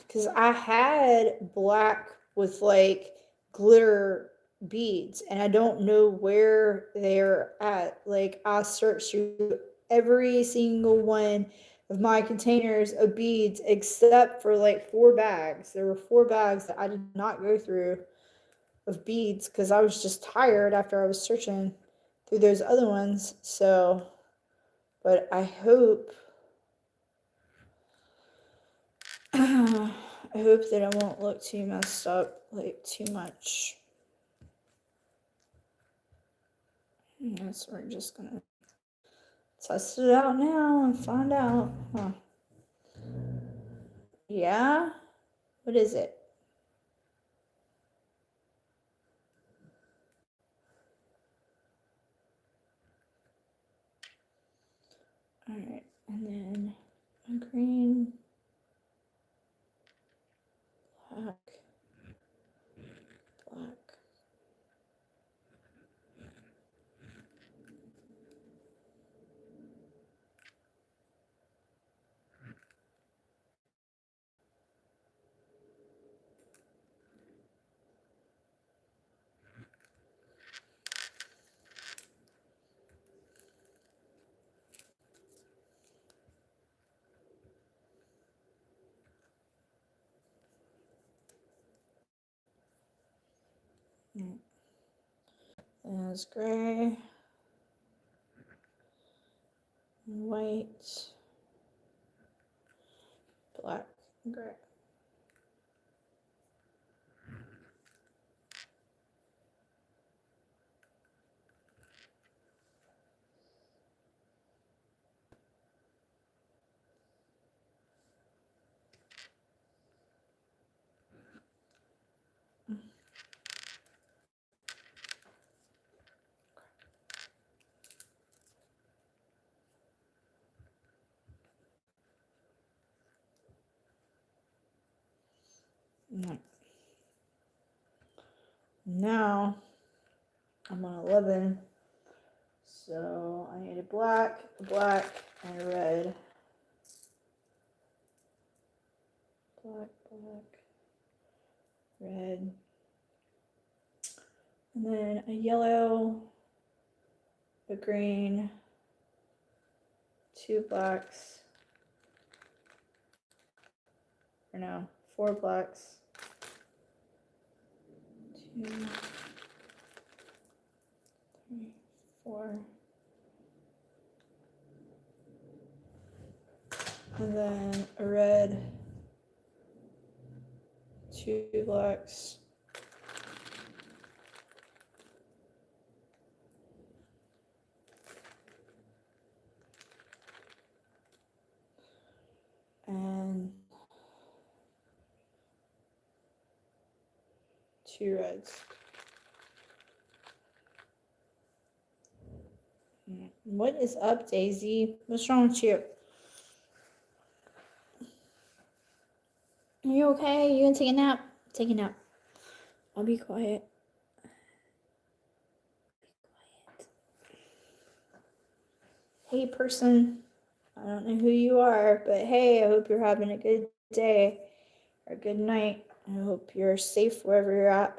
because I had black with like glitter beads, and I don't know where they're at. Like, I searched through every single one of my containers of beads except for like 4 bags. There were 4 bags that I did not go through of beads because I was just tired after I was searching through those other ones. So, but I hope that it won't look too messed up, like too much. Yes, we're just gonna test it out now and find out. Huh. Yeah? What is it? Alright, and then a green, black, black. There's gray, white, black, and gray. Now I'm on 11, so I need a black, and a red. Black, red, and then a yellow, a green, 2 blacks, or no, 4 blacks, 2, 3, 4, and then a red, 2 blacks, and 2 reds. What is up, Daisy? What's wrong with you? Are you okay? You gonna take a nap? Take a nap. I'll be quiet. Hey, person. I don't know who you are, but hey, I hope you're having a good day or good night. I hope you're safe wherever you're at.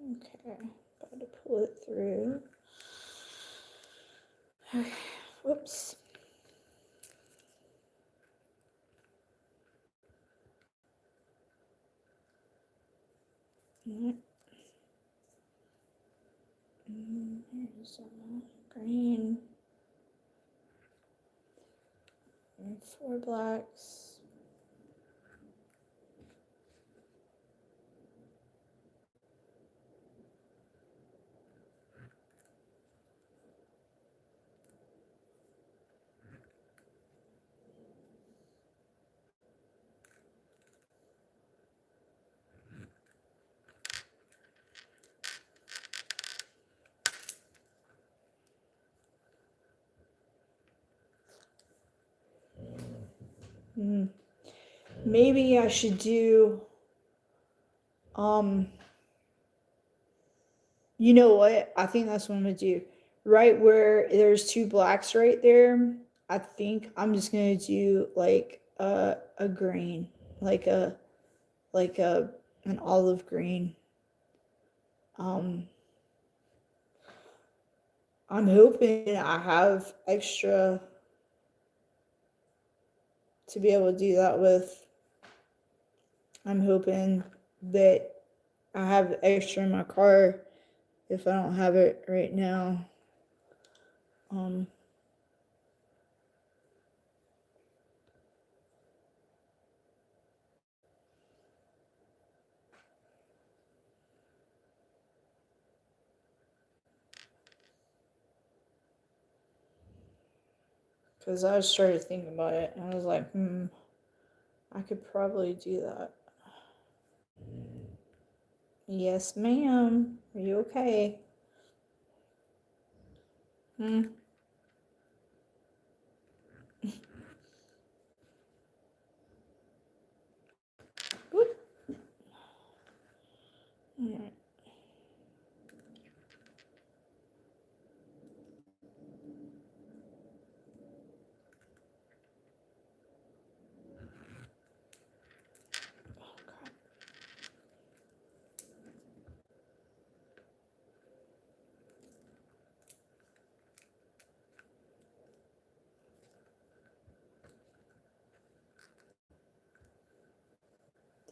Okay, about to pull it through. Okay, whoops. There's green. And 4 blacks. Maybe I should do, you know what? I think that's what I'm gonna do. Right where there's 2 blacks right there, I think I'm just gonna do like a green, like an olive green. I'm hoping I have extra to be able to do that with. I'm hoping that I have extra in my car if I don't have it right now. Because I started thinking about it and I was like, I could probably do that. Yes, ma'am. Are you okay? Whoop. Alright.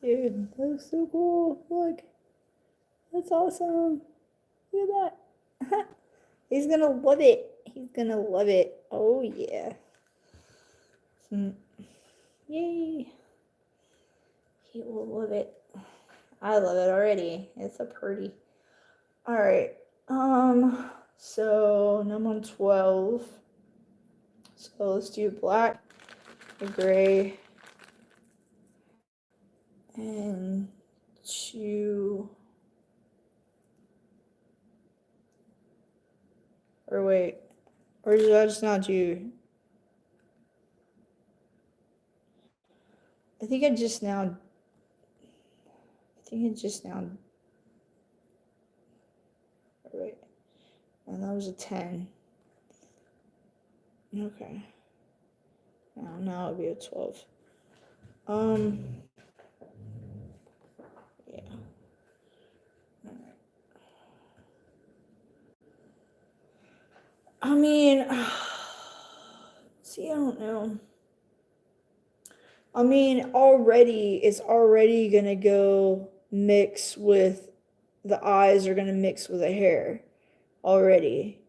Dude, that looks so cool. Look. That's awesome. Look at that. He's gonna love it. He's gonna love it. Oh, yeah. Yay. He will love it. I love it already. It's a pretty. All right. So now I'm on 12. So let's do black, gray, and 2. Or wait. Or did I just not do? I think I just now. Wait. And that was a 10. Okay. Now it'll be a 12. Yeah. Alright. I mean, see, I don't know. I mean, it's already gonna go mix with the eyes are gonna mix with the hair already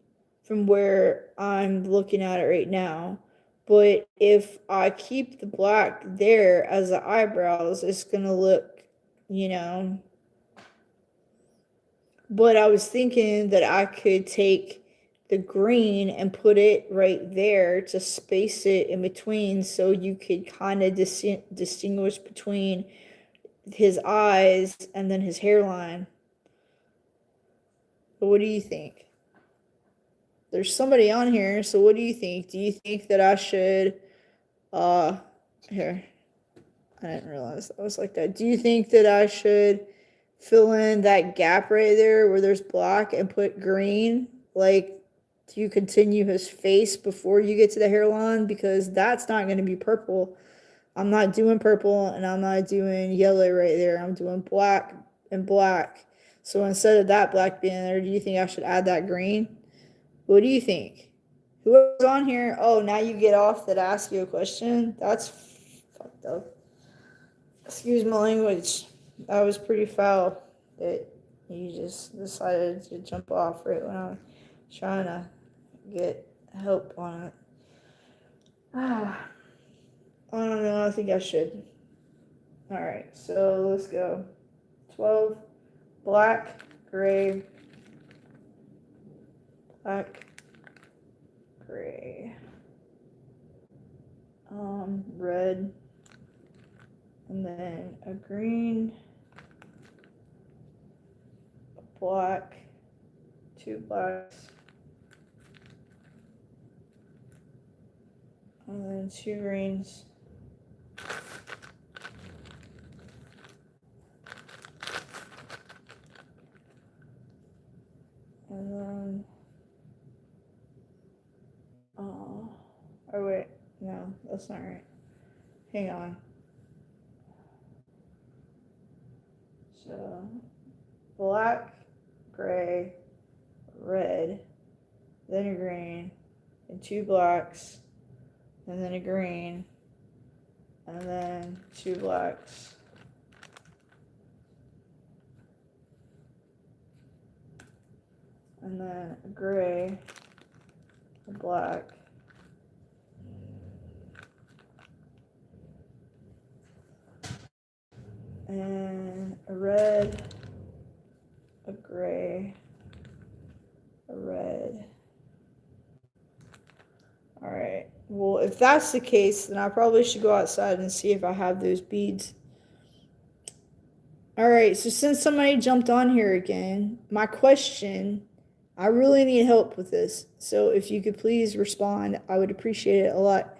from where I'm looking at it right now. But if I keep the black there as the eyebrows, it's gonna look, But I was thinking that I could take the green and put it right there to space it in between so you could kind of distinguish between his eyes and then his hairline. But what do you think? There's somebody on here, so what do you think? Do you think that I should, here, I didn't realize that was like that. Do you think that I should fill in that gap right there where there's black and put green? Like, do you continue his face before you get to the hairline? Because that's not going to be purple. I'm not doing purple and I'm not doing yellow right there. I'm doing black and black. So instead of that black being there, do you think I should add that green? What do you think? Whoever's on here, oh, now you get off that I ask you a question? That's fucked up. Excuse my language. That was pretty foul that you just decided to jump off right when I was trying to get help on it. I don't know. I think I should. All right, so let's go. 12, black, gray, black, gray, red, and then a green, a black, 2 blacks, and then 2 greens. And then, oh wait, no, that's not right. Hang on. So, black, gray, red, then a green, and 2 blacks, and then a green, and then 2 blacks. And then a gray, a black, and a red, a gray, a red. All right. Well, if that's the case, then I probably should go outside and see if I have those beads. All right. So since somebody jumped on here again, my question, I really need help with this. So if you could please respond, I would appreciate it a lot.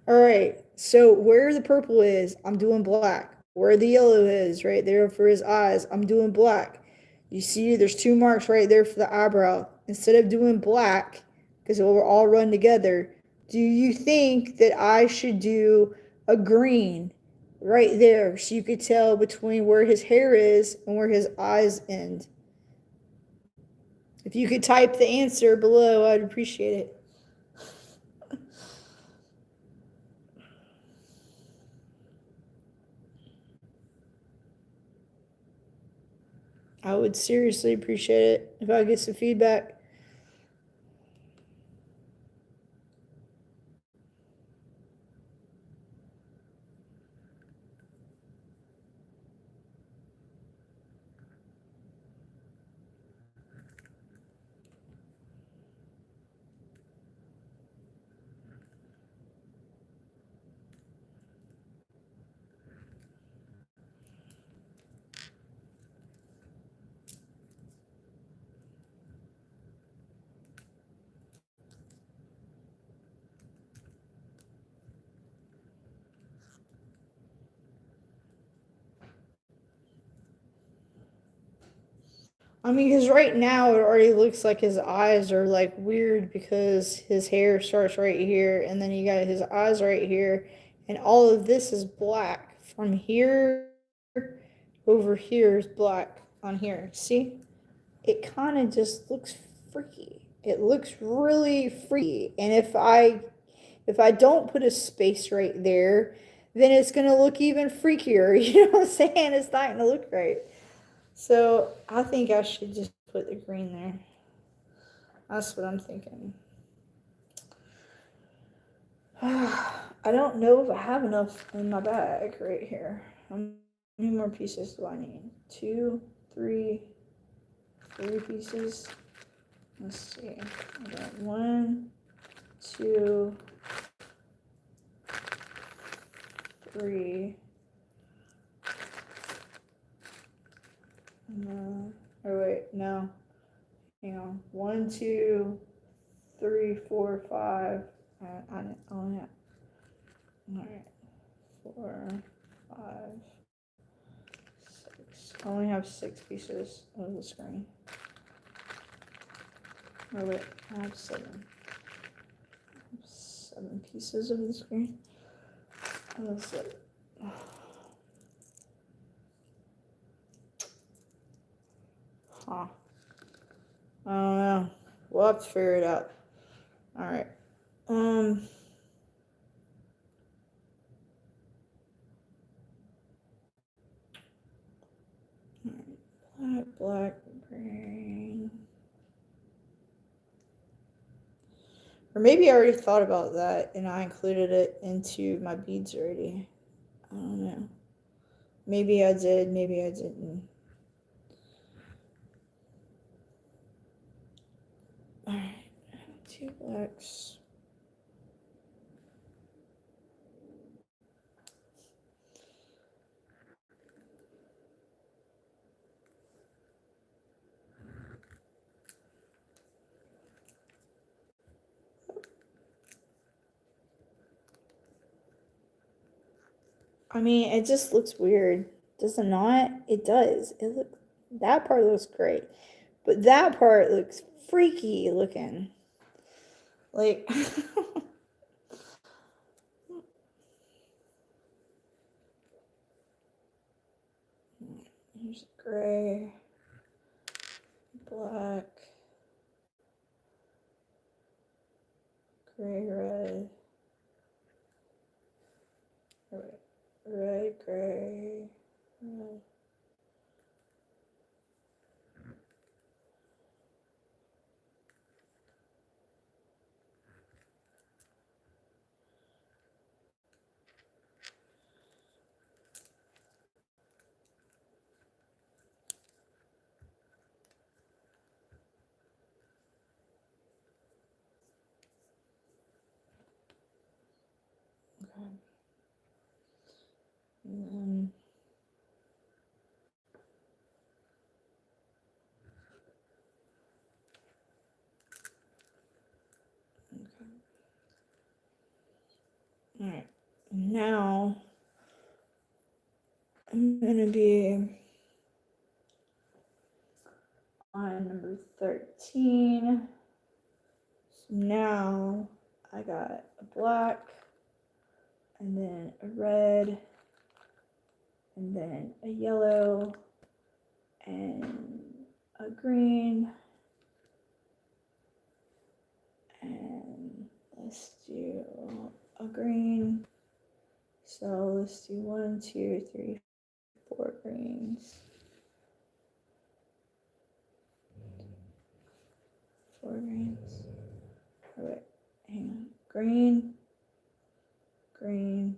All right. So where the purple is, I'm doing black. Where the yellow is, right there for his eyes, I'm doing black. You see, there's 2 marks right there for the eyebrow. Instead of doing black, because it will all run together, do you think that I should do a green right there so you could tell between where his hair is and where his eyes end? If you could type the answer below, I'd appreciate it. I would seriously appreciate it if I get some feedback. I mean, because right now it already looks like his eyes are like weird because his hair starts right here and then you got his eyes right here and all of this is black. From here over here is black on here. See? It kind of just looks freaky. It looks really freaky. And if I don't put a space right there, then it's gonna look even freakier. You know what I'm saying? It's not gonna look right. So I think I should just put the green there. That's what I'm thinking. I don't know if I have enough in my bag right here. How many more pieces do I need? 2, 3, 3 pieces. Let's see. I got 1, 2, 3. No. Oh wait, no. Hang on. 1, 2, 3, 4, 5. I only have. Alright. 4, 5, 6. I only have 6 pieces of the screen. Oh wait, I have 7. 7 pieces of the screen. Let's look. Huh. I don't know. We'll have to figure it out. Alright. Black, green. Or maybe I already thought about that and I included it into my beads already. I don't know. Maybe I did, maybe I didn't. Alright, 2 blacks. I mean, it just looks weird. Does it not? It does. That part looks great. But that part looks freaky looking. Like here's gray, black, gray, red. Red, gray, red. Okay. And then, okay. Alright. Now I'm gonna be on number 13. So now I got a black and then a red and then a yellow and a green and let's do a green. So let's do 1, 2, 3, 4 greens. 4 greens. Oh, wait, hang on. Green, green,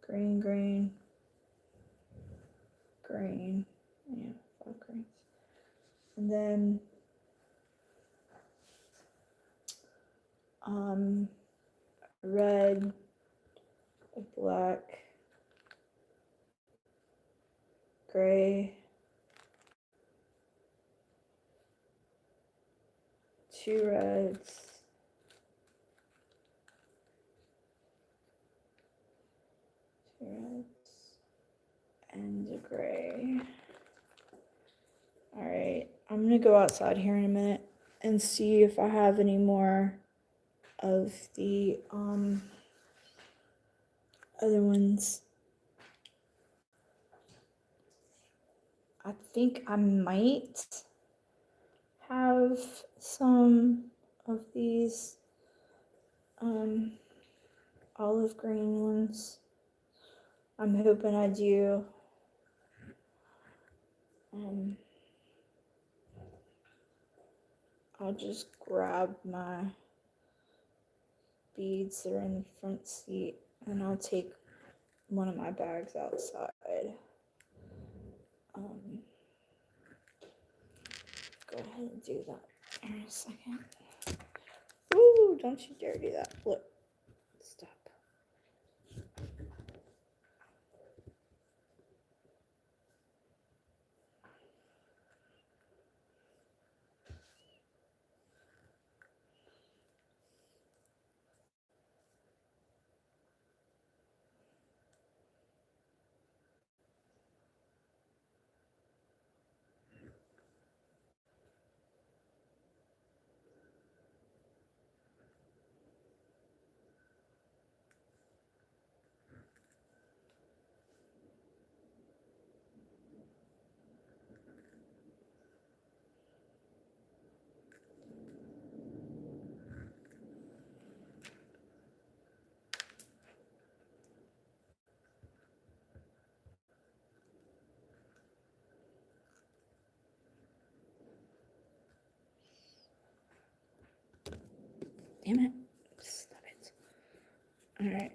green, green, green. Yeah, 5 greens. And then red, black, gray, 2 reds, 2 reds, and a gray. All right, I'm gonna go outside here in a minute and see if I have any more of the other ones. I think I might have some of these olive green ones. I'm hoping I do. I'll just grab my beads that are in the front seat and I'll take one of my bags outside. Go ahead and do that in a second. Ooh, don't you dare do that. Look, stop. Damn it. Stop it. All right,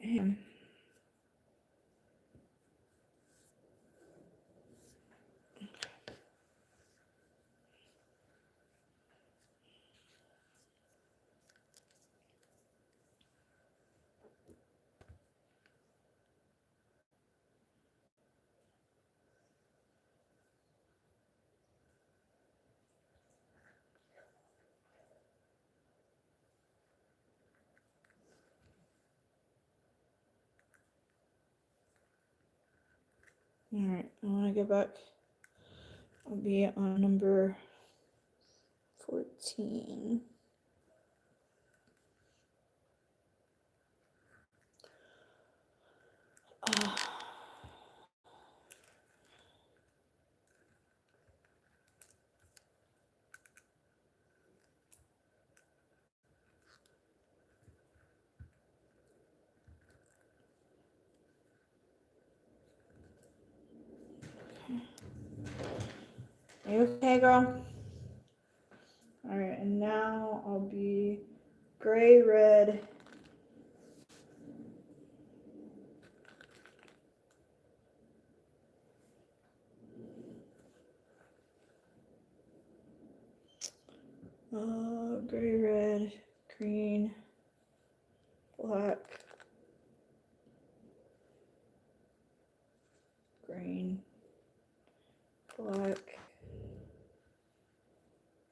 All right, I want to go back. I'll be on number 14. Are you okay, girl? All right, and now I'll be gray, red, gray, red, green, black, green, black.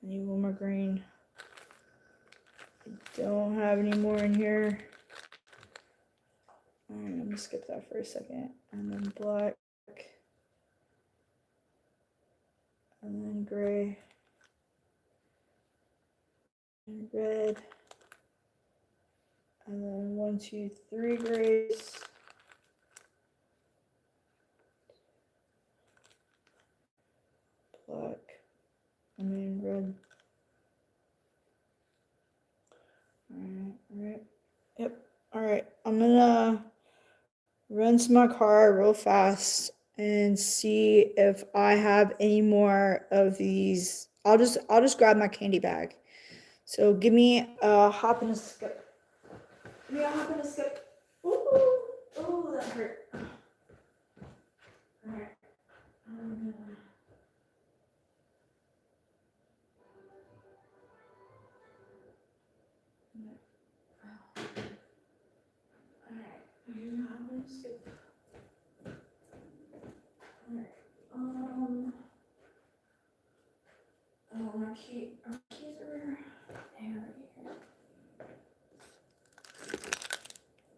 I need one more green. I don't have any more in here. All right, I'm gonna skip that for a second. And then black. And then gray. And red. And then 1, 2, 3 grays. Black. And then red. Alright. Yep. Alright. I'm gonna run to my car real fast and see if I have any more of these. I'll just grab my candy bag So give me a hop and a skip. Give me a hop and a skip. Ooh, oh, that hurt. All right. Oh, my keys are there.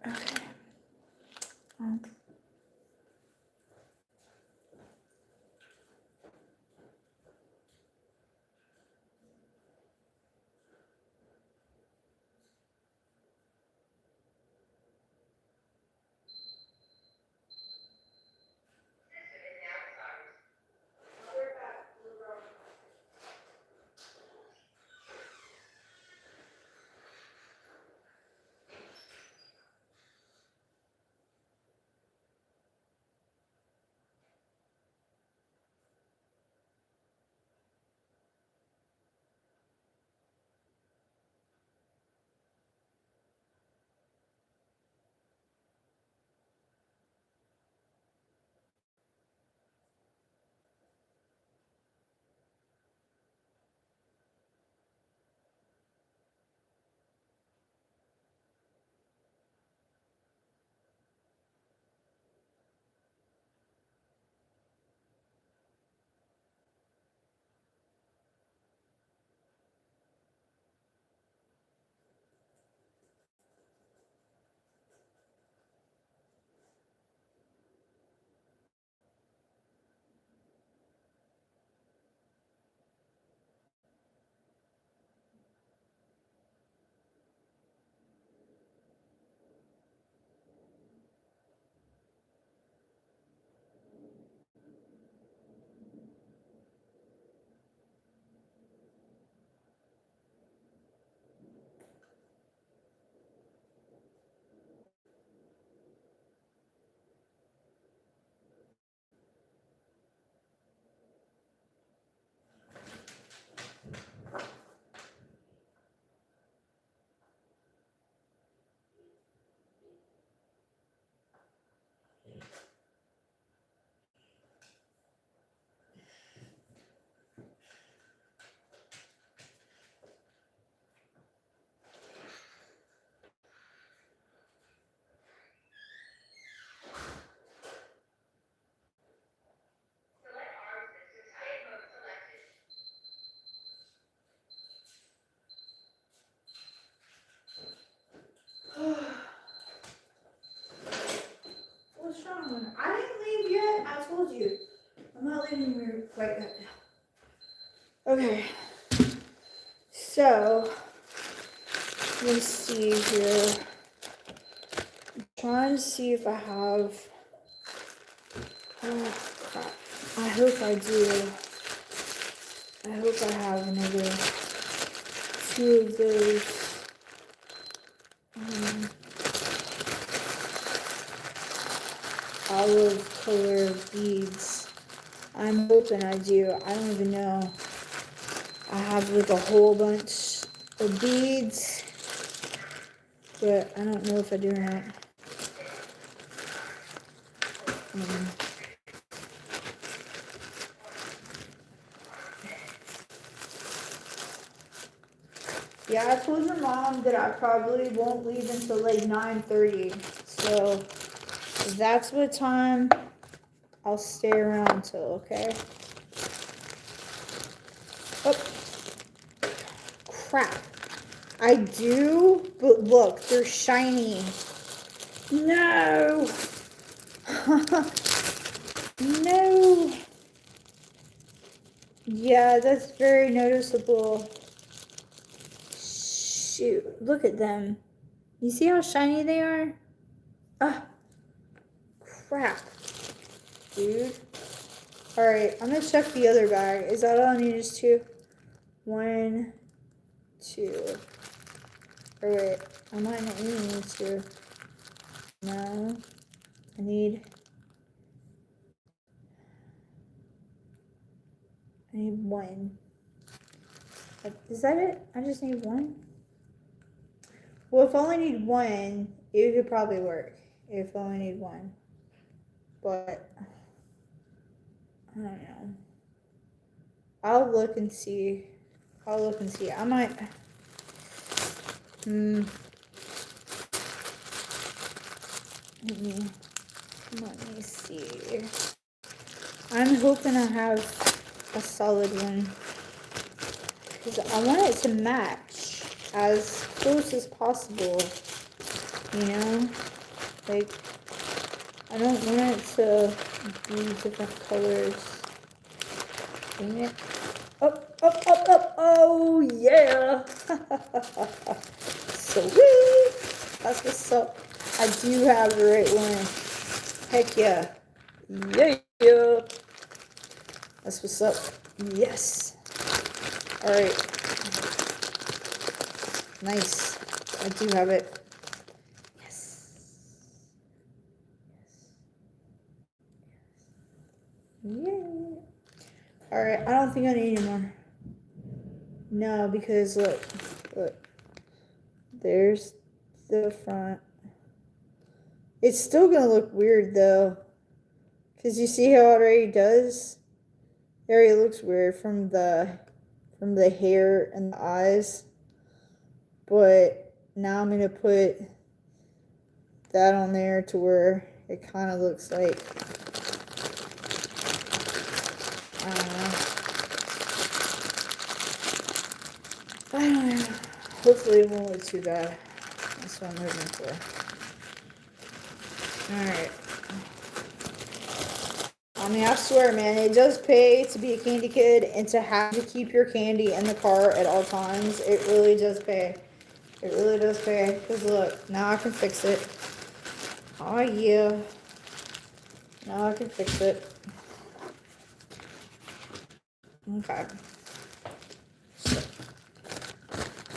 Okay. What's wrong? I didn't leave yet. I told you. I'm not leaving you quite yet. Okay. So, let's see here. I'm trying to see if I have. Oh, crap. I hope I do. I hope I have another 2 of those. Olive color beads. I'm hoping I do. I don't even know. I have like a whole bunch of beads, but I don't know if I do or not. Yeah, I told your mom that I probably won't leave until like 9:30. So that's what time I'll stay around till, okay? Oh, crap. I do, but look, they're shiny. No. No. Yeah, that's very noticeable. Shoot, look at them. You see how shiny they are? Ah, crap. Dude. Alright, I'm gonna check the other bag. Is that all I need is 2? 1, 2. Or wait, I might not even need 2. No. I need 1. Is that it? I just need one? Well, if I only need one, it could probably work. If I only need one. But, I don't know. I'll look and see. I might... Let me see. I'm hoping I have a solid one. Because I want it to match as close as possible. You know? Like, I don't want it to be different colors. Dang it. Up, up, up, up. Oh, yeah. Sweet. That's what's up. I do have the right one. Heck yeah. Yeah. That's what's up. Yes. Alright. Nice. I do have it. Yes. Yay. Alright, I don't think I need any more. No, because look. There's the front. It's still gonna look weird though. Cause you see how it already does? It already looks weird from the hair and the eyes. But now I'm gonna put that on there to where it kind of looks like, I don't know. Hopefully it won't look too bad. That's what I'm hoping for. Alright. I mean, I swear, man, it does pay to be a candy kid and to have to keep your candy in the car at all times. It really does pay. It really does pay. Because look, now I can fix it. Oh, yeah. Now I can fix it. Okay. So.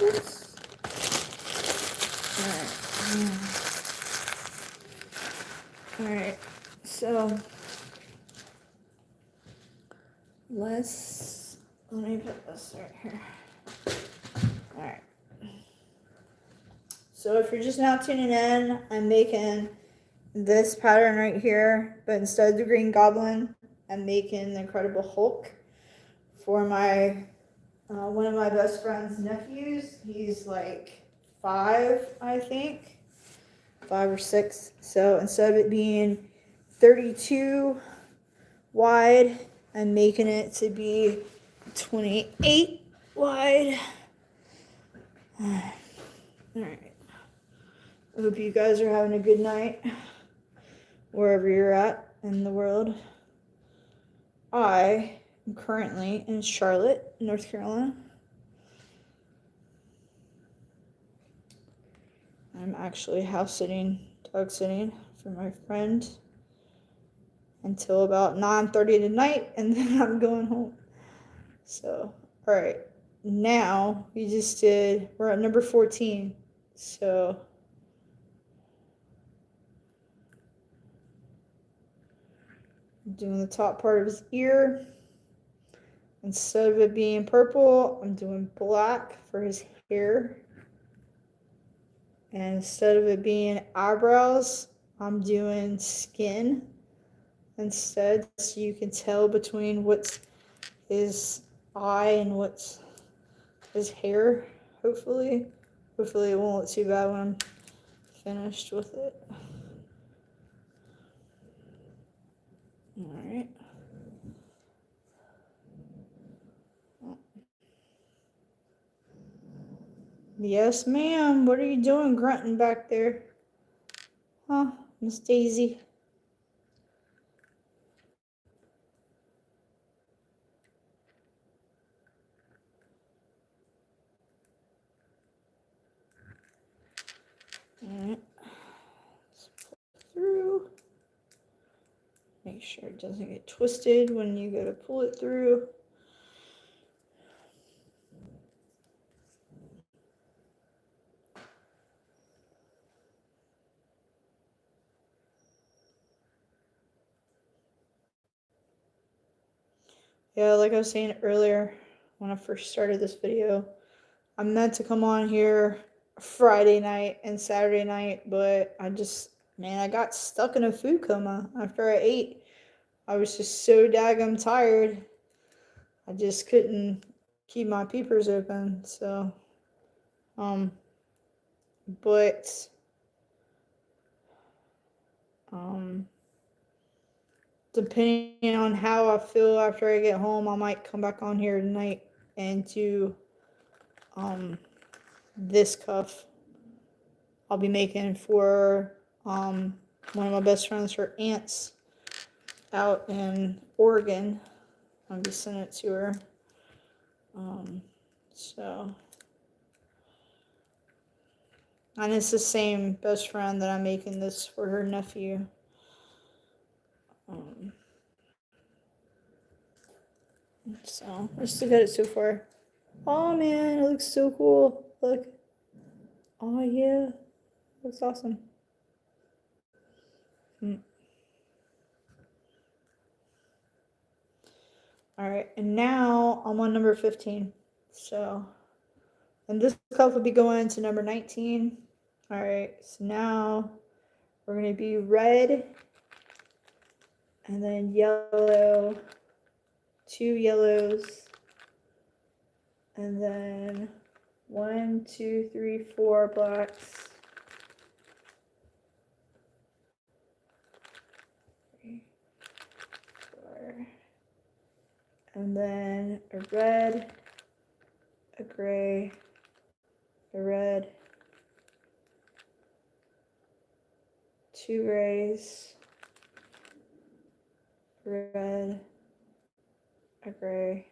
Oops. Alright. So. Let me put this right here. Alright. So if you're just now tuning in, I'm making this pattern right here, but instead of the Green Goblin, I'm making the Incredible Hulk for my one of my best friend's nephews. He's like 5, I think. 5 or 6. So instead of it being 32 wide, I'm making it to be 28 wide. Alright. I hope you guys are having a good night, wherever you're at in the world. I am currently in Charlotte, North Carolina. I'm actually house sitting, dog sitting for my friend until about 9:30 tonight, and then I'm going home. So, alright. Now, we're at number 14. So, I'm doing the top part of his ear. Instead of it being purple, I'm doing black for his hair. And instead of it being eyebrows, I'm doing skin instead, so you can tell between what's his eye and what's his hair, hopefully. Hopefully it won't look too bad when I'm finished with it. Alright. Yes, ma'am. What are you doing grunting back there? Huh, Miss Daisy? Alright. Let's pull it through. Make sure it doesn't get twisted when you go to pull it through. Yeah, like I was saying earlier, when I first started this video. I meant to come on here Friday night and Saturday night, but I got stuck in a food coma after I ate. I was just so daggum tired. I just couldn't keep my peepers open. So, but, depending on how I feel after I get home, I might come back on here tonight and do, this cuff I'll be making for, one of my best friends, her aunts out in Oregon. I'll be sending it to her. So, and it's the same best friend that I'm making this for her nephew. So, let's look at it so far. Oh man, it looks so cool. Look. Oh yeah, looks awesome. Alright, and now I'm on number 15. So, and this cuff will be going to number 19. Alright, so now we're going to be red and then yellow, 2 yellows, and then 1, 2, 3, 4 blacks. 3, 4. And then a red, a gray, a red, 2 grays, red, a gray,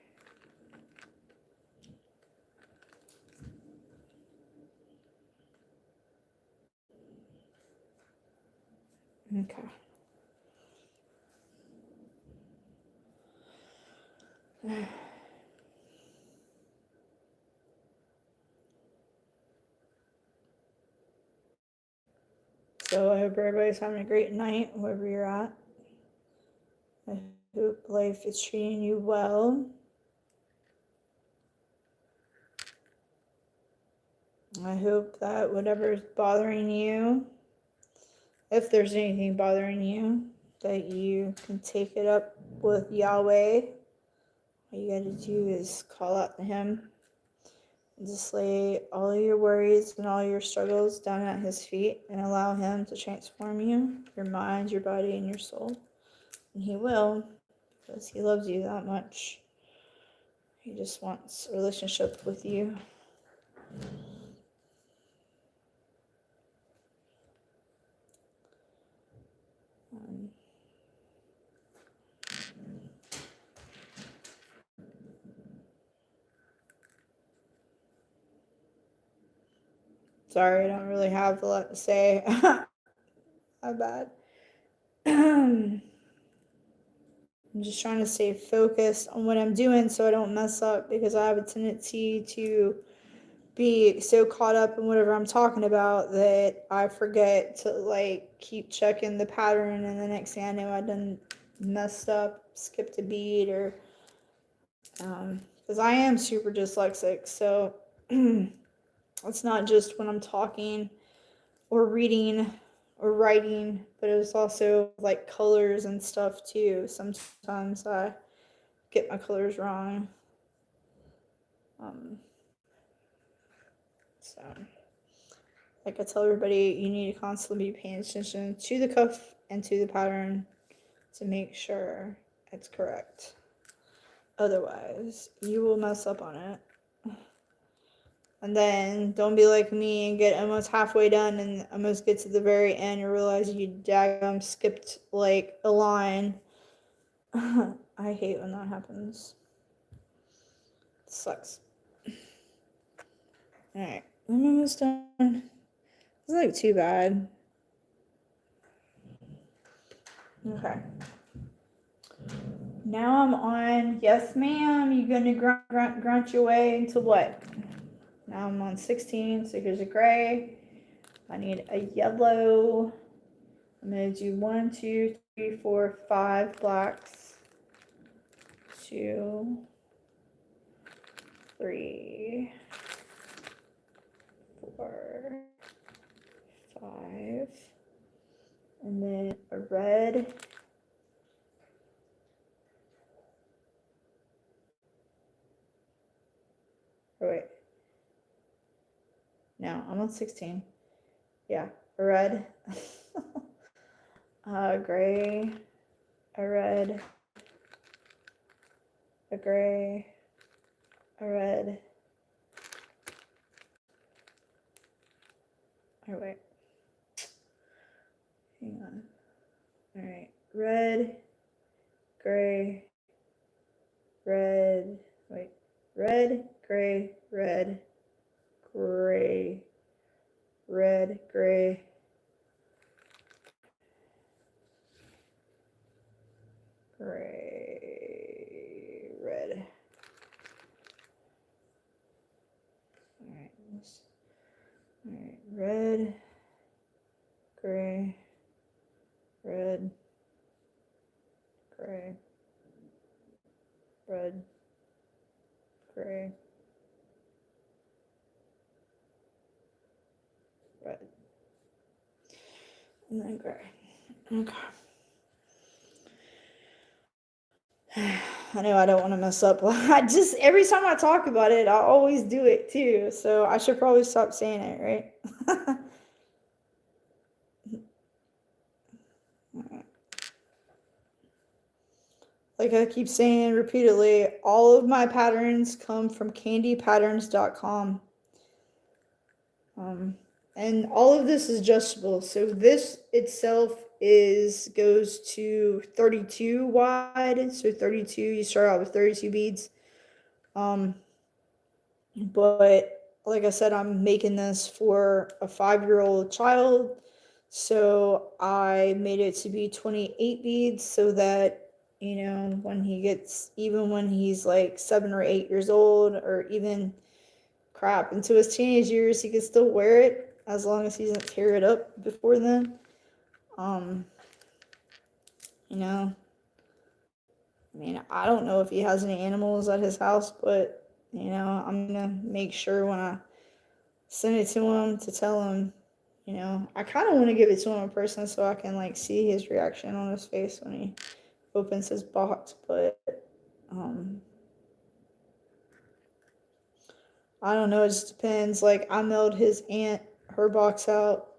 okay. So I hope everybody's having a great night, wherever you're at. I hope life is treating you well. I hope that whatever's bothering you, if there's anything bothering you, that you can take it up with Yahweh. All you gotta do is call out to Him and just lay all of your worries and all your struggles down at His feet and allow Him to transform you, your mind, your body, and your soul. And He will, because He loves you that much. He just wants a relationship with you. Sorry, I don't really have a lot to say. My bad. I'm just trying to stay focused on what I'm doing so I don't mess up, because I have a tendency to be so caught up in whatever I'm talking about that I forget to keep checking the pattern, and the next thing I know I done messed up, skipped a beat, or because I am super dyslexic, so it's not just when I'm talking or reading or writing, but it was also like colors and stuff too. Sometimes I get my colors wrong. So, like I tell everybody, you need to constantly be paying attention to the cuff and to the pattern to make sure it's correct. Otherwise, you will mess up on it. And then don't be like me and get almost halfway done and almost get to the very end and realize you daggum skipped like a line. I hate when that happens. It sucks. Alright, I'm almost done. It's not too bad. Okay. Now I'm on yes ma'am, you're gonna grunt your way into what? Now I'm on 16, so here's a gray. I need a yellow. I'm gonna do 1, 2, 3, 4, 5 blacks. 2, 3, 4, 5, and then a red. Oh wait. No, I'm on 16. Yeah, a red, a gray, a red, a gray, a red. Oh wait. Hang on. All right, red, gray, red. Wait, red, gray, red, gray, red, gray. Gray, red. All right, red, gray, red, gray, red, gray, red, and then gray. Okay. I know I don't want to mess up. I just, every time I talk about it, I always do it too. So I should probably stop saying it, right? Like I keep saying repeatedly, all of my patterns come from candypatterns.com. And all of this is adjustable. So this itself goes to 32 wide. So 32, you start out with 32 beads. But like I said, I'm making this for a 5-year-old child. So I made it to be 28 beads so that, you know, when he's like 7 or 8 years old, or even into his teenage years, he can still wear it as long as he doesn't tear it up before then. You know, I mean, I don't know if he has any animals at his house, but, you know, I'm gonna make sure when I send it to him to tell him, you know, I kind of want to give it to him in person so I can like see his reaction on his face when he opens his box. But I don't know, it just depends. Like I mailed his aunt her box out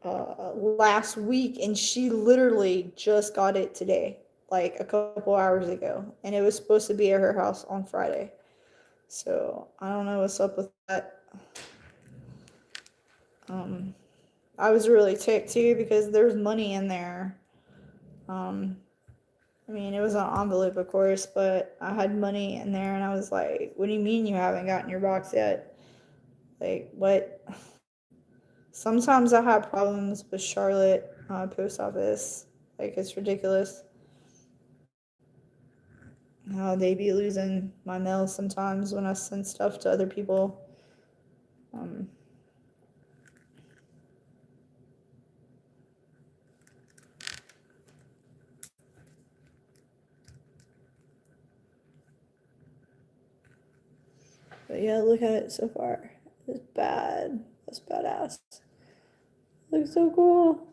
last week, and she literally just got it today, like a couple hours ago, and it was supposed to be at her house on Friday. So I don't know what's up with that. I was really ticked too because there's money in there. I mean, it was an envelope, of course, but I had money in there, and I was like, what do you mean you haven't gotten your box yet? Like, what? Sometimes I have problems with Charlotte post office. Like, it's ridiculous how they be losing my mail sometimes when I send stuff to other people. But yeah, look at it so far. It's bad. That's badass. Looks so cool.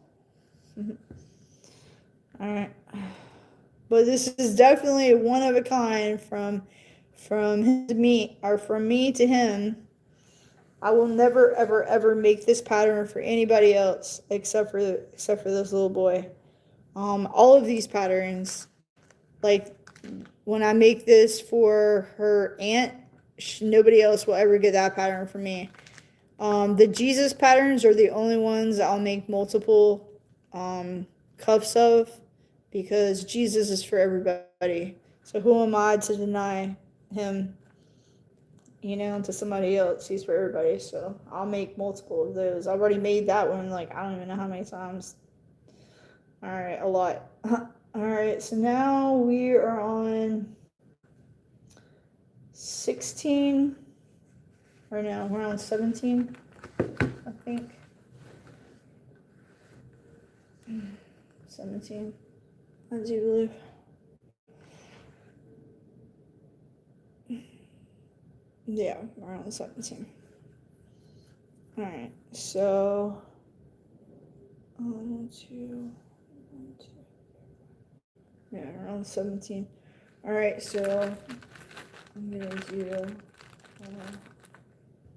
Alright. But this is definitely one of a kind from him to me, or from me to him. I will never ever ever make this pattern for anybody else except for this little boy. All of these patterns, like when I make this for her aunt, nobody else will ever get that pattern from me. The Jesus patterns are the only ones I'll make multiple cuffs of, because Jesus is for everybody. So who am I to deny him, you know, to somebody else? He's for everybody. So I'll make multiple of those. I've already made that one, like, I don't even know how many times. All right, a lot. All right, so now we are on 16, or no, we're on 17, I think. 17, I do believe. Yeah, around 17. Alright, so 1, 2, 1, 2. Yeah, around 17. Alright, so I'm gonna do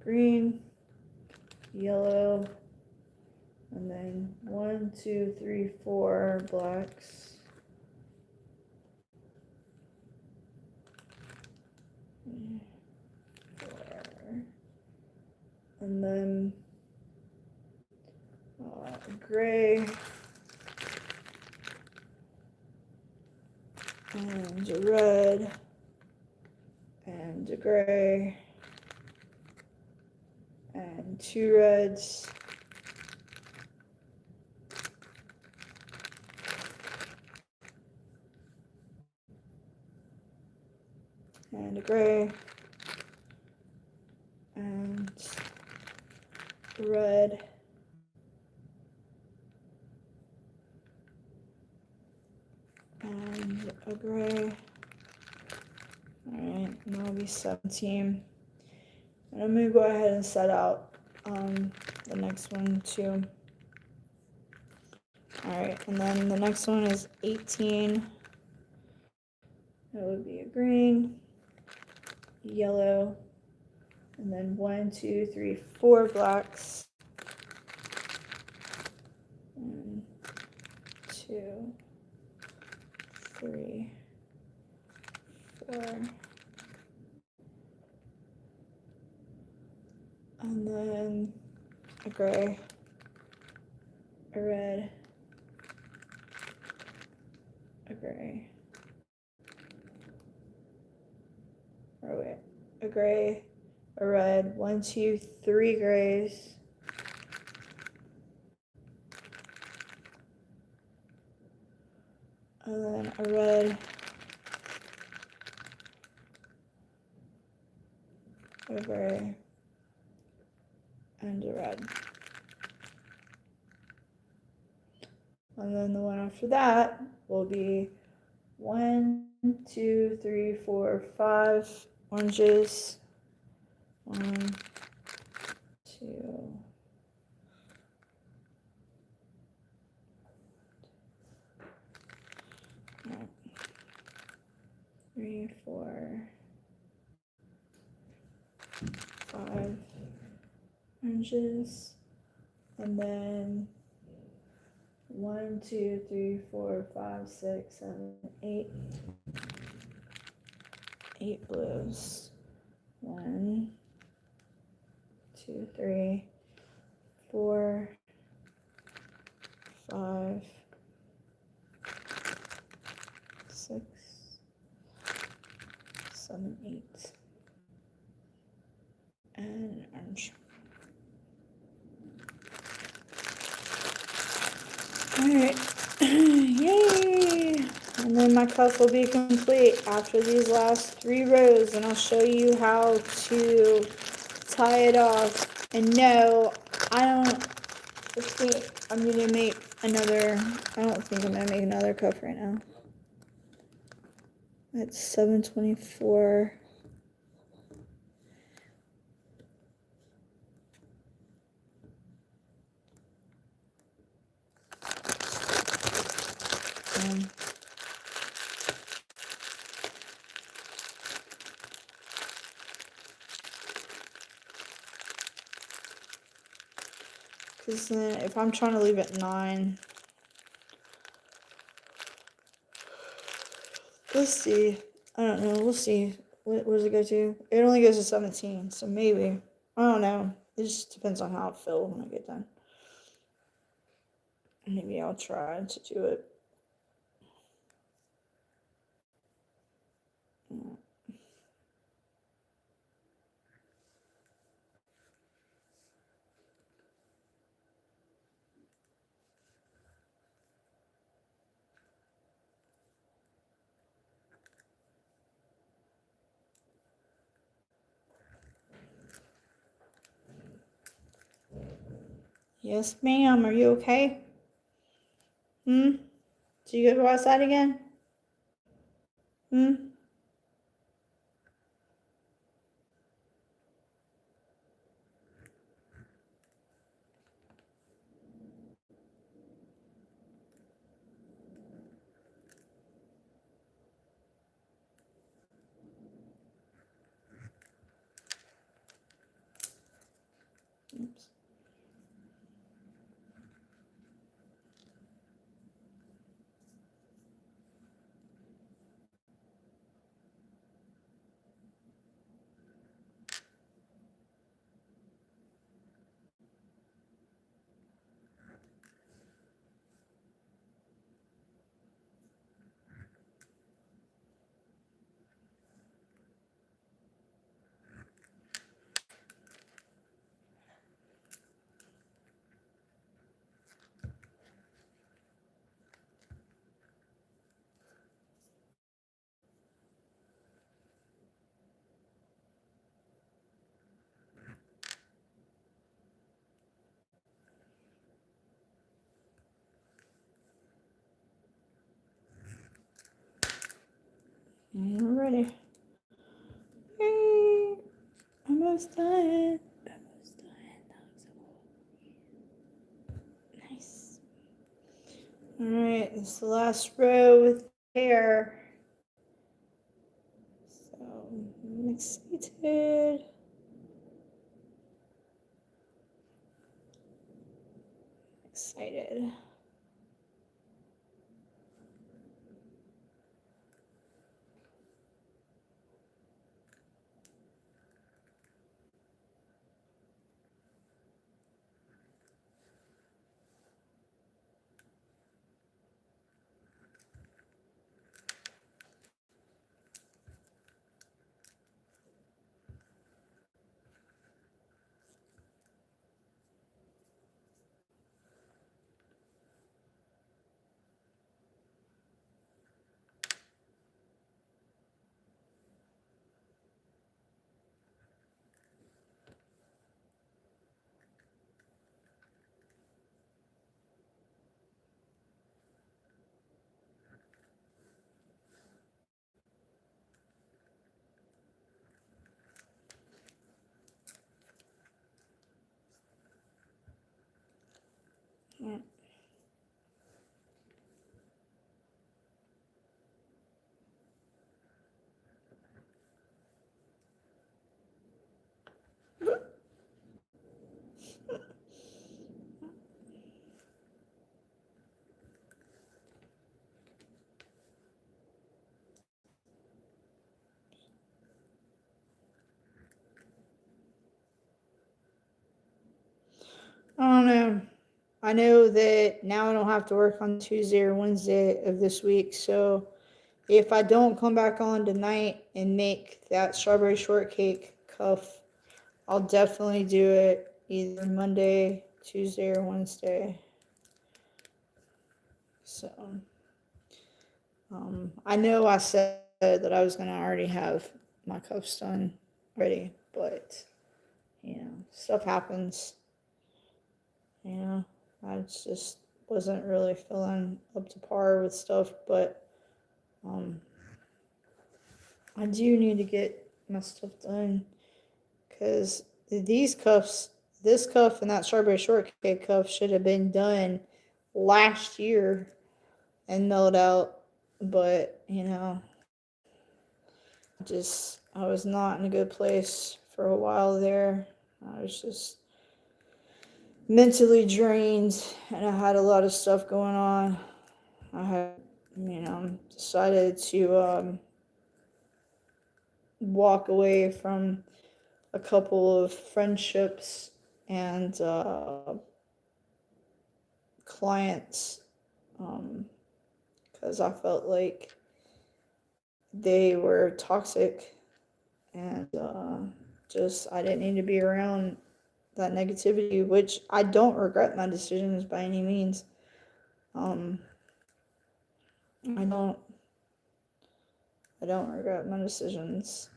green, yellow, and then 1, 2, 3, 4 blacks. And then gray and a red and a gray and 2 reds and a gray and a red and a gray. Alright, and that'll be 17. And I'm gonna go ahead and set out the next one too. Alright, and then the next one is 18. That would be a green, yellow, and then 1, 2, 3, 4 blacks. 1, 2, 3, 4. And then a gray, a red, a gray. Or wait, a gray, a red, 1, 2, 3 grays. And then a red, a gray, and a red. And then the one after that will be 1, 2, 3, 4, 5 oranges. 1, 2, 3, 4, 5 oranges, and then 1, 2, 3, 4, 5, 6, 7, 8. 8 blues. 1, 2, 3, 4, 5, 6, 7, 8. And orange. Alright. Yay! And then my cuff will be complete after these last 3 rows, and I'll show you how to tie it off. And no, I don't think I'm gonna make another, I don't think I'm gonna make another cuff right now. It's 7:24. Because then if I'm trying to leave at 9, let's see. I don't know. We'll see. What does it go to? It only goes to 17, so maybe. I don't know. It just depends on how I feel when I get done. Maybe I'll try to do it. Yes, ma'am. Are you okay? Did you go outside again? Oops. Alrighty. Yay! Almost done. Almost done. That looks so cool. Nice. Alright, this is the last row with hair. So I'm excited. Excited. Yeah. I don't know. I know that now I don't have to work on Tuesday or Wednesday of this week, so if I don't come back on tonight and make that strawberry shortcake cuff, I'll definitely do it either Monday, Tuesday, or Wednesday. So, I know I said that I was going to already have my cuffs done ready, but, stuff happens. I just wasn't really feeling up to par with stuff, but I do need to get my stuff done because these cuffs, this cuff and that strawberry shortcake cuff should have been done last year and milled out, but I was not in a good place for a while there. I was just mentally drained and I had a lot of stuff going on. I had, decided to walk away from a couple of friendships and clients because I felt like they were toxic and I didn't need to be around that negativity, which I don't regret my decisions by any means. I don't regret my decisions,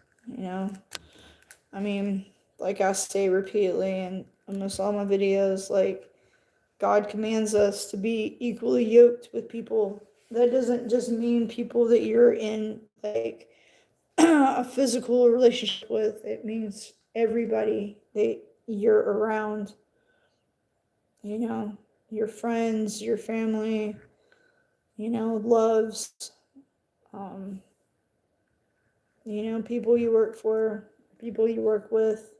I mean, like I say repeatedly in almost all my videos, like, God commands us to be equally yoked with people. That doesn't just mean people that you're in, like, a physical relationship with. It means everybody that you're around, your friends, your family, loves, people you work for, people you work with,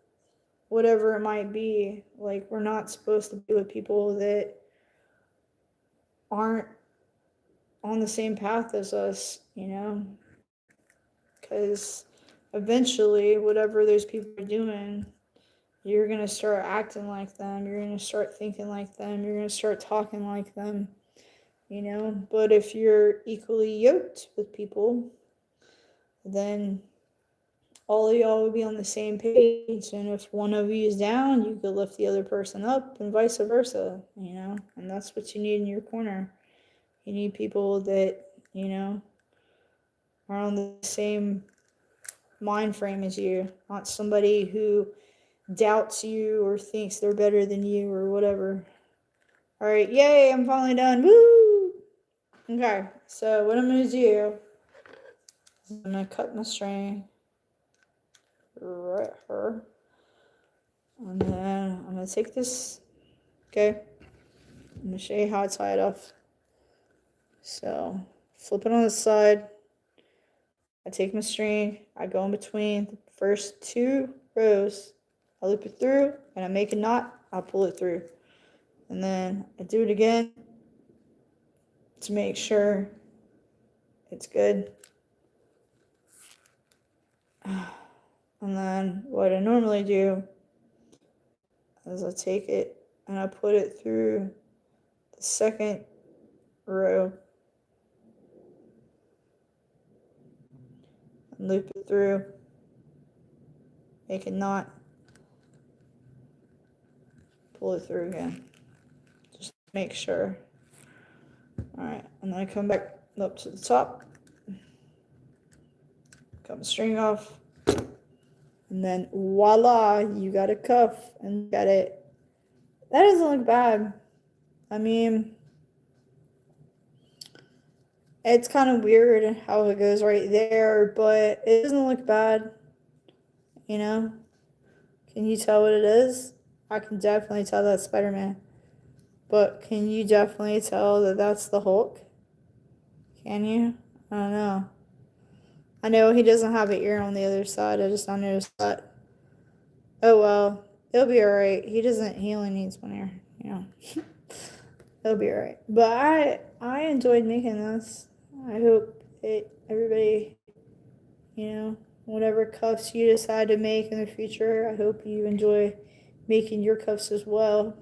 whatever it might be. Like, we're not supposed to be with people that aren't on the same path as us, you know? Because eventually, whatever those people are doing, you're going to start acting like them. You're going to start thinking like them. You're going to start talking like them, you know? But if you're equally yoked with people, then all of y'all will be on the same page. And if one of you is down, you could lift the other person up and vice versa, you know? And that's what you need in your corner. You need people that, you know, are on the same mind frame as you, not somebody who doubts you or thinks they're better than you or whatever. All right, yay, I'm finally done. Woo! Okay, so what I'm going to do is I'm going to cut my string right here. And then I'm going to take this, okay, I'm going to show you how I tie it off. So, flip it on the side. I take my string, I go in between the first 2 rows, I loop it through, and I make a knot, I pull it through. And then I do it again to make sure it's good. And then what I normally do is I take it and I put it through the second row and loop it through, make a knot, pull it through again, just to make sure. All right, and then I come back up to the top, cut my string off, and then voila, you got a cuff and got it. That doesn't look bad. I mean, it's kind of weird how it goes right there, but it doesn't look bad, you know? Can you tell what it is? I can definitely tell that's Spiderman. But can you definitely tell that that's the Hulk? Can you? I don't know. I know he doesn't have an ear on the other side. I just don't notice that. Oh well. It'll be alright. He only needs one ear, you know. It'll be alright. But I enjoyed making this. I hope that everybody, you know, whatever cuffs you decide to make in the future, I hope you enjoy making your cuffs as well.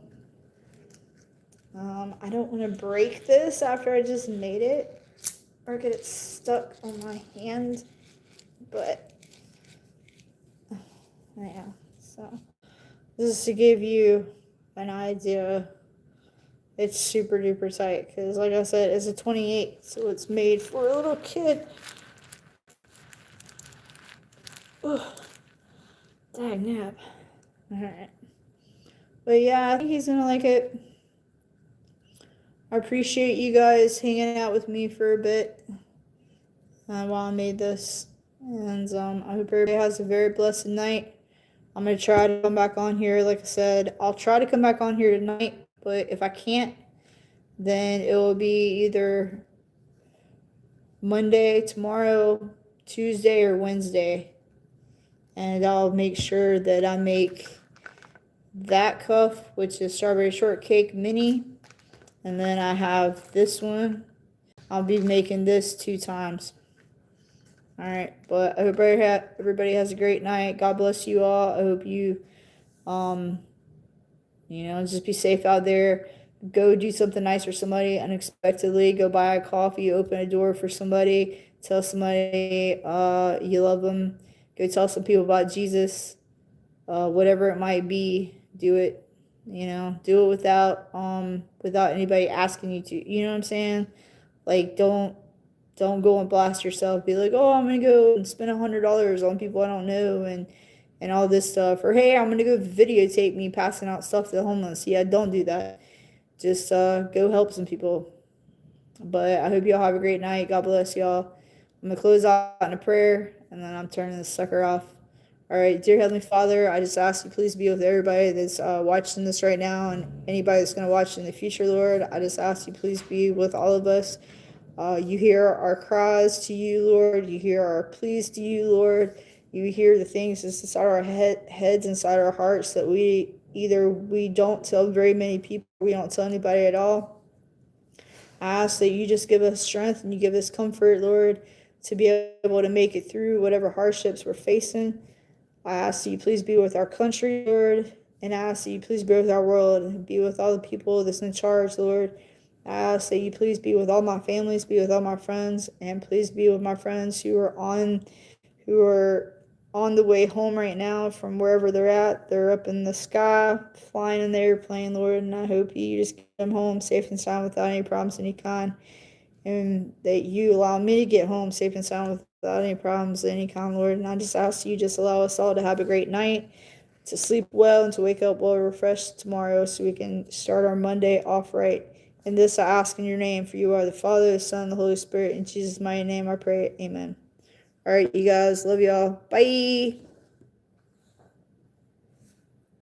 I don't want to break this after I just made it or get it stuck on my hand, but yeah, so this is to give you an idea. It's super duper tight because, like I said, it's a 28, so it's made for a little kid. Ugh, dag nap. Alright. But yeah, I think he's gonna like it. I appreciate you guys hanging out with me for a bit while I made this. And I hope everybody has a very blessed night. I'm going to try to come back on here. Like I said, I'll try to come back on here tonight. But if I can't, then it will be either Monday, tomorrow, Tuesday, or Wednesday. And I'll make sure that I make that cuff, which is Strawberry Shortcake Mini. And then I have this one. I'll be making this 2 times. Alright, but I hope everybody has a great night. God bless you all. I hope you, you know, just be safe out there. Go do something nice for somebody unexpectedly. Go buy a coffee, open a door for somebody. Tell somebody you love them. Go tell some people about Jesus. Whatever it might be, do it. You know, do it without anybody asking you to. You know what I'm saying? Like, don't go and blast yourself. Be like, oh, I'm gonna go and spend $100 on people I don't know and all this stuff. Or hey, I'm gonna go videotape me passing out stuff to the homeless. Yeah, don't do that. Just go help some people. But I hope y'all have a great night. God bless y'all. I'm gonna close out in a prayer and then I'm turning this sucker off. All right, dear Heavenly Father, I just ask you please be with everybody that's watching this right now and anybody that's going to watch in the future, Lord. I just ask you please be with all of us. You hear our cries to you, Lord. You hear our pleas to you, Lord. You hear the things that's inside our heads, inside our hearts, that we don't tell very many people, we don't tell anybody at all. I ask that you just give us strength and you give us comfort, Lord, to be able to make it through whatever hardships we're facing. I ask that you please be with our country, Lord, and I ask that you please be with our world and be with all the people that's in charge, Lord. I ask that you please be with all my families, be with all my friends, and please be with my friends who are on the way home right now from wherever they're at. They're up in the sky, flying in the airplane, Lord, and I hope you just get them home safe and sound without any problems of any kind, and that you allow me to get home safe and sound without any problems of any kind, Lord. And I just ask you just allow us all to have a great night, to sleep well, and to wake up well refreshed tomorrow so we can start our Monday off right. And this I ask in your name, for you are the Father, the Son, and the Holy Spirit. In Jesus' mighty name I pray, amen. All right, you guys, love y'all. Bye.